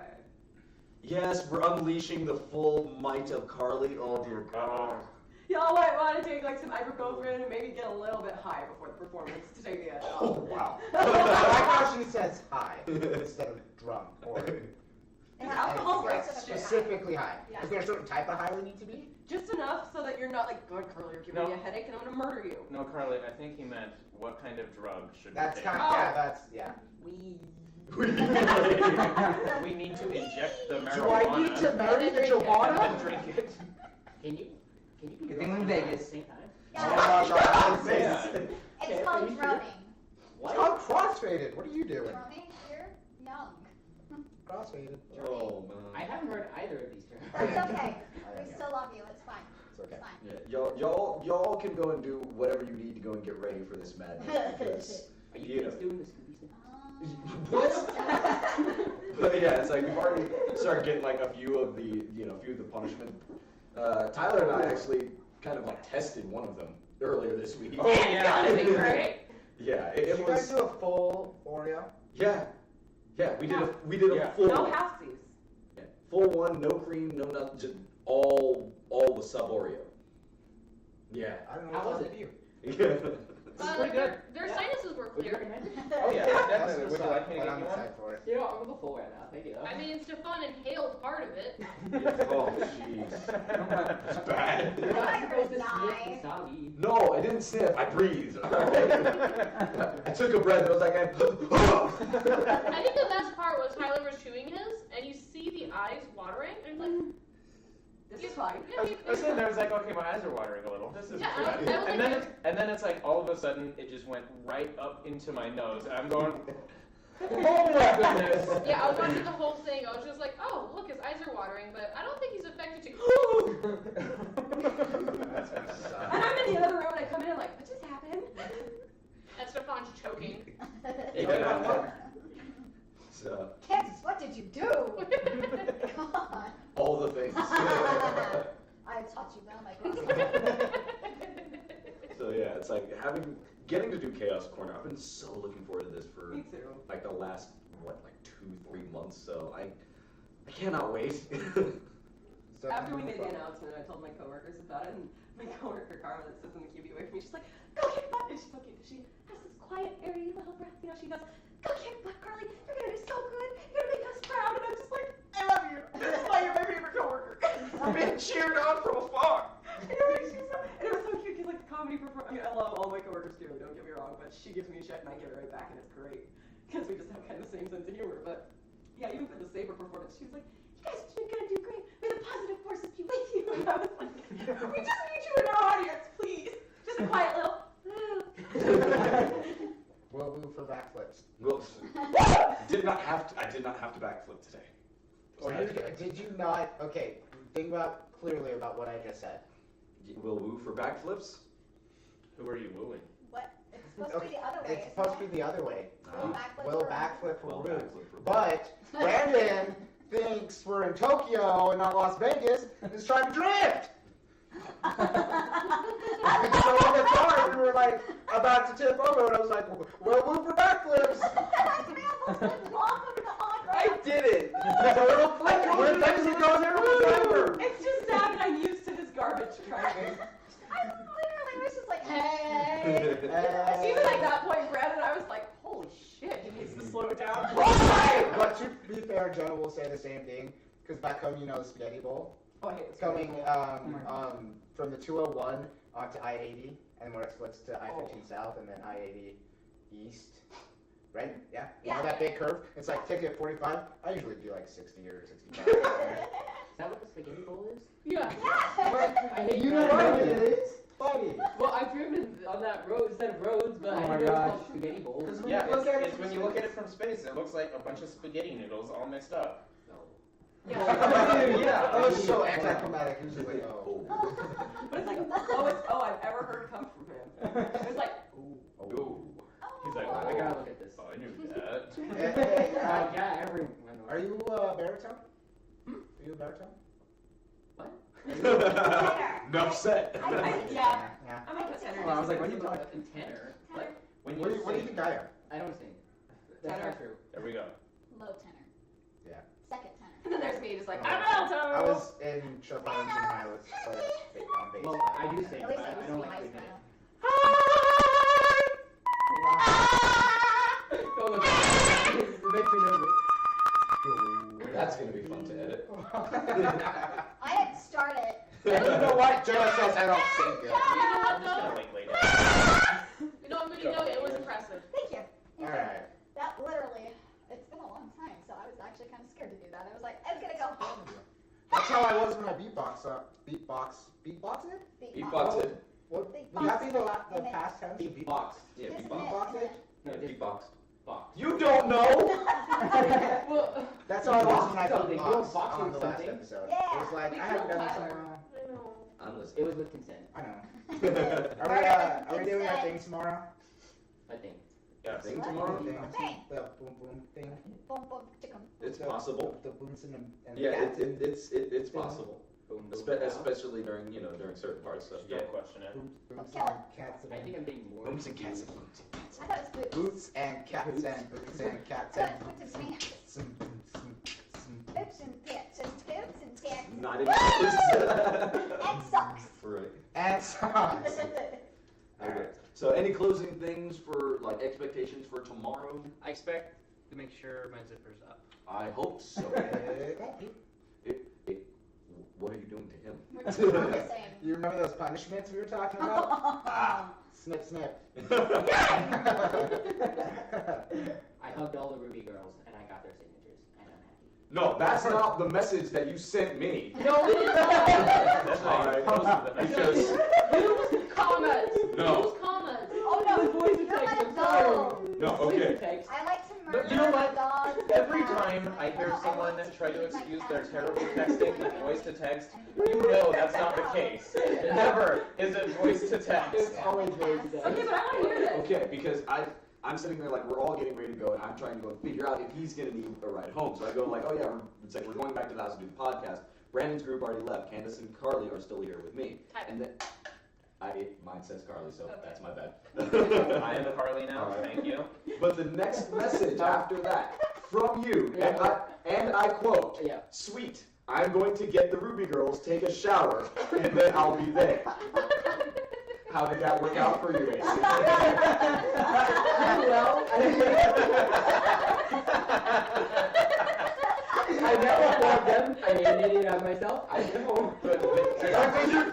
Yes, we're unleashing the full might of Carly. Oh dear God.
Y'all might want to take like some ibuprofen and maybe get a little bit high before the performance to take the edge
Oh
off.
wow.
I like how she says high instead of drunk or
And
Alcohol
that's
breaks shit.
specifically high.
Yeah.
Is there a certain type of high we need to be?
Just enough so that you're not like, God, Carly, you're giving
No.
me a headache and I'm gonna murder you.
No, Carly, I think he meant what kind of drug should
That's
we
kind
take?
of, yeah, that's, yeah.
We need to inject the marijuana.
Do I need to marry the
and
Johanna?
then drink it.
Can you be
Good thing we're in
girlfriends at
Vegas.
the same time?
Oh, God,
Man.
It's called droning.
It's called crossfaded. What are you doing?
Droning, you're young.
Crossfaded.
Oh
I
man.
haven't heard either of these terms.
That's okay. We still love you. It's fine.
It's okay.
It's fine.
Yeah, y'all can go and do whatever you need to go and get ready for this madness. Because,
Are
you
you
know.
kids doing the Scooby thing?
But yeah, it's like we've already started getting like a few of the punishment. Tyler and I actually kind of like tested one of them earlier this week.
Oh yeah.
That'd be great.
Yeah,
Did
it
you guys
was.
do a full Oreo?
Yeah, Yeah, we did a
Yeah.
full
No
one.
halfsies.
Yeah, full one, no cream, no nothing, just all with sub Oreo. Yeah.
I don't know
How
what's
was
wrong
it?
with you.
pretty good.
Their sinuses were
Would you
clear.
recommend it?
Oh yeah,
That's
definitely.
what's
Would you
up,
like me to
but
get
I'm
you one?
excited for it.
You know, I'm a little full right now. Thank you though.
I mean, Stefan inhaled part of it.
Oh, jeez. It's bad.
You're not
I
supposed to
die.
sniff wasabi.
No, I didn't sniff. I breathed. I took a breath. I was like,
I think the best part was Tyler was chewing his, and you see the eyes watering, and you're like,
This is fine.
yeah,
I was sitting there, I was like, okay, my eyes are watering a little. This is
Yeah,
too
I was
bad.
like-
And then it's like all of a sudden it just went right up into my nose. And I'm going, oh my goodness.
Yeah, I was watching the whole thing. I was just like, oh, look, his eyes are watering, but I don't think he's affected to.
And I'm in the other room and I come in like, what just happened?
And Stefan's choking.
Yeah. So,
Kansas, what did you do? God.
all the things.
I taught you well, my grandson.
So yeah, it's like getting to do Chaos Corner. I've been so looking forward to this for
Me too.
like the last 2-3 months. So I cannot wait.
So
After we made the announcement, I told my coworkers about it, and my coworker Karma that sits in the QB away from me, she's like, "Go kick butt!" And she's so cute. She has this quiet, airy little breath. You know, she goes, "Go kick butt, Carly. You're gonna do so good. You're gonna make us proud." And I'm just like, "I love you. This is why you're my favorite coworker."
We're being cheered on from afar.
And it was so cute because like the comedy performance. I mean, I love all my coworkers dearly. Don't get me wrong, but she gives me a shit and I give it right back, and it's great because we just have kind of the same sense of humor. But yeah, even for the Saber performance, she was like, "You guys are gonna do great. May the positive forces be with you." And I was like, "We just need you in our audience, please. Just a quiet little."
We'll move for backflips.
Well, I did not have to backflip today.
Did you not? Okay, think clearly about what I just said.
Will woo for backflips?
Who are you wooing?
What? It's supposed to be the other way.
It's supposed to be the other way.
Will
Will backflip for
Will
Woo.
backflip for Woo.
But Brandon thinks we're in Tokyo and not Las Vegas and is trying to drift. And so on the car, we were like about to tip over, and I was like, "Well, move for backflips."
I did it.
Total flick. Where Mexico never driver.
It's just sad that I'm used to his garbage driving.
I literally was just like, hey.
Even at that point, Brad and I was like, holy shit, he needs to slow down.
But to be fair, Jonah will say the same thing, because back home, you know the spaghetti bowl.
Oh, I hate this.
Coming from the 201 onto I-80, and where it splits to I-15 South, and then I-80 East. Right? Yeah? You know that big curve? It's like ticket 45. I usually do like 60 or 65.
Is that what the spaghetti bowl is?
Yeah.
I hate
You know
that.
what it is? Buddy.
Well, I've driven on that road, set of roads, but
Oh
I
my
didn't know
gosh.
it's called spaghetti bowl.
Yeah,
Look at it
it's
from
when you look at
space.
it from space, it looks like a bunch of spaghetti noodles all mixed up.
Yeah. That was so anticlimactic. It was just like, oh.
But it's like the lowest oh I've ever heard come from him. It was like,
Ooh.
He's like,
I gotta look at this.
oh, I knew that.
Hey,
Yeah, everyone.
are you baritone? Are you a baritone?
Enough said.
yeah,
Yeah.
I'm like a tenor.
Well, I was like, what are you talking? Tenor?
Like, when
What do
you
you
sing,
think I am?
I don't sing. That's
Tenor.
not true.
there we go.
Low tenor.
Yeah.
Second tenor.
And then there's me just like,
Oh.
I'm alto.
I was in Chopin's and I was on bass.
Well, I do sing,
At
but
least
I
I
don't
was
like to
nice
admit it.
Oh, look. It makes me nervous.
That's gonna be fun to edit.
I didn't start it.
You know what? Jonah says I don't sing good.
You know what
I'm just gonna
though?
wait later.
You know what, Minnie? It was impressive.
Thank you.
Alright.
That literally, it's been a long time, so I was actually kind of scared to do that. I was like, it's gonna go.
That's how I was when I beatbox it?
Beatbox it.
What?
Beatbox.
Would that be the past tense?
Beatbox.
Yeah,
Isn't
beatbox.
it?
No,
Yeah,
just
beatbox.
box.
You don't know?
Well,
That's how I was when I
Something. You were
beatboxed
boxing
on the last
something.
episode.
Yeah.
It was like,
We
I haven't
killed
done this in a
Tyler.
while.
I know.
I'm
It
listening.
was with consent,
I know. Are we doing our thing tomorrow?
I think.
Yeah.
Thing
What?
tomorrow?
Thing.
The boom boom thing.
Boom, boom, chicken.
It's
The-
possible.
The booms and the
Yeah, it's possible.
Boom, boom,
especially during during certain parts. So.
Still question it.
Boots and cats
I think I'm being more.
Boots and cats.
confused.
I thought it was boots.
Boots and cats and boots and cats
I
and
thought it was boots
some boots and
Boots and tits and scoots and tits.
Not even close.
And socks.
Right.
and socks.
Okay. So, any closing things for like expectations for tomorrow?
I expect to make sure my zipper's up.
I hope so. What are you doing to him?
We're doing the same.
You remember those punishments we were talking about? Snip, snip.
I hugged all the Ruby girls and I got their signatures and I'm happy.
No, that's not the message that you sent me.
No, it is not.
That's
All
not
right.
close to the
Because
Use comments.
No.
Use comments.
Oh no,
Voice
you're
text,
gonna
I'm sorry.
go.
no, okay.
I like to murder
But you know what?
dogs.
Every time I hear someone try to excuse their terrible texting with voice to text, you know that's not the case. Never is it voice to text.
It's always very good.
Okay, but I want to hear this.
Okay, because I'm sitting there like we're all getting ready to go, and I'm trying to go figure out if he's gonna need a ride home. So I go like, oh yeah, it's like we're going back to the house to do the podcast. Brandon's group already left. Candace and Carly are still here with me. And then mine says Carly, so that's my bad.
I am Carly now,
All right.
thank you.
But the next message after that from you, and I quote,
Yeah.
"Sweet, I'm going to get the Ruby girls, take a shower, and then I'll be there." How did that work out for you, AC?
Well, I never afford them. I made an idiot out of myself. I went home.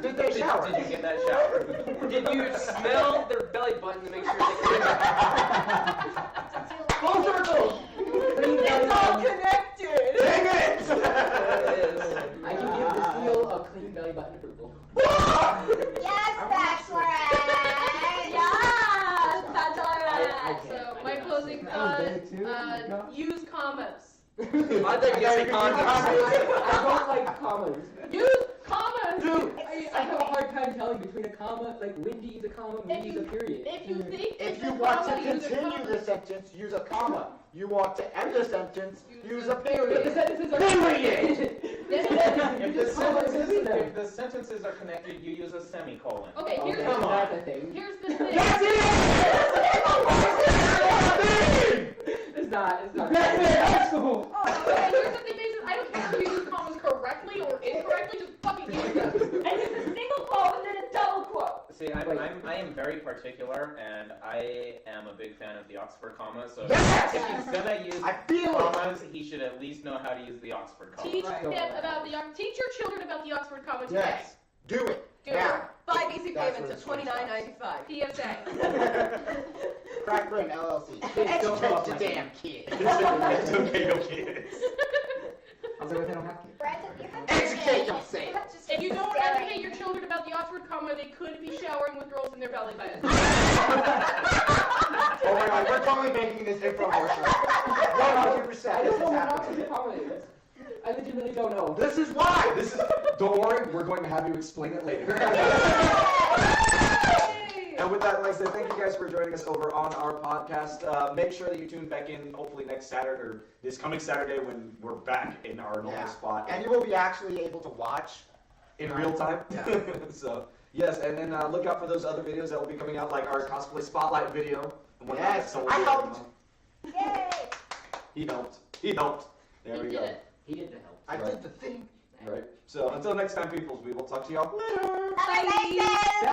Did they shower?
Did you get that shower?
Did you smell their belly button to make sure they could?
Full circle!
It's all connected.
Dang it!
I can give the seal a clean belly button approval.
Yes, Bachelorette!
Yes, that's all
I
right.
can't.
So my closing thought, use comments.
I think you say condoms.
I don't like commas.
Use comments.
Dude, I have a hard time telling between a comma, like Wendy is a comma, Wendy's a period.
If you think
If
it's
you
a
want to
comma, use a
continue
comma.
the sentence, use a comma. You want to end the sentence, use a
But the
period.
sentences are
Period!
Yes,
If the sentences are connected, you use a semicolon.
Okay,
Okay,
here's
Come on.
that's a thing.
Here's the thing.
That's it!
It's not.
That's it! That's cool!
Okay, here's the thing, Mason. I don't care if you use commas correctly or incorrectly. Just fucking use them.
And it's a single quote and then a double quote.
See, I am very particular, and I am a big fan of the Oxford comma. So
Yes!
if he's gonna use
I feel it!
commas, he should at least know how to use the Oxford comma.
Teach your children about the Oxford comma today.
Yes, do it.
Do
Now.
5 easy
That's
payments
where
of
the story
$29.95.
PSA.
Crackbrain LLC.
Kids don't
Educate
love
the
my
damn kids.
It's okay, no kids.
I was like, they don't have kids.
Brandon, you have
Educate
to
yourself.
you have to
If you don't
staring.
educate your children about the Oxford comma, they could be showering with girls in their belly button.
Oh my god, we're totally making this infomercial. 100%.
I
This
don't
is
know what
happening.
Oxford comma is. I legitimately don't know.
This is why!
Don't worry, we're going to have you explain it later. And with that, like I said, thank you guys for joining us over on our podcast. Make sure that you tune back in, hopefully next Saturday or this coming Saturday when we're back in our normal spot
And you will be actually able to watch.
in real time.
Yeah.
So yes, and then look out for those other videos that will be coming out, like our cosplay spotlight video. And whatnot.
Yes,
So
I helped.
Yay!
He helped. He helped. There
He
we
did
go.
it.
He did the help.
I
Right.
did the thing.
Right. So until next time, peoples, we will talk to y'all later.
Bye, Mason!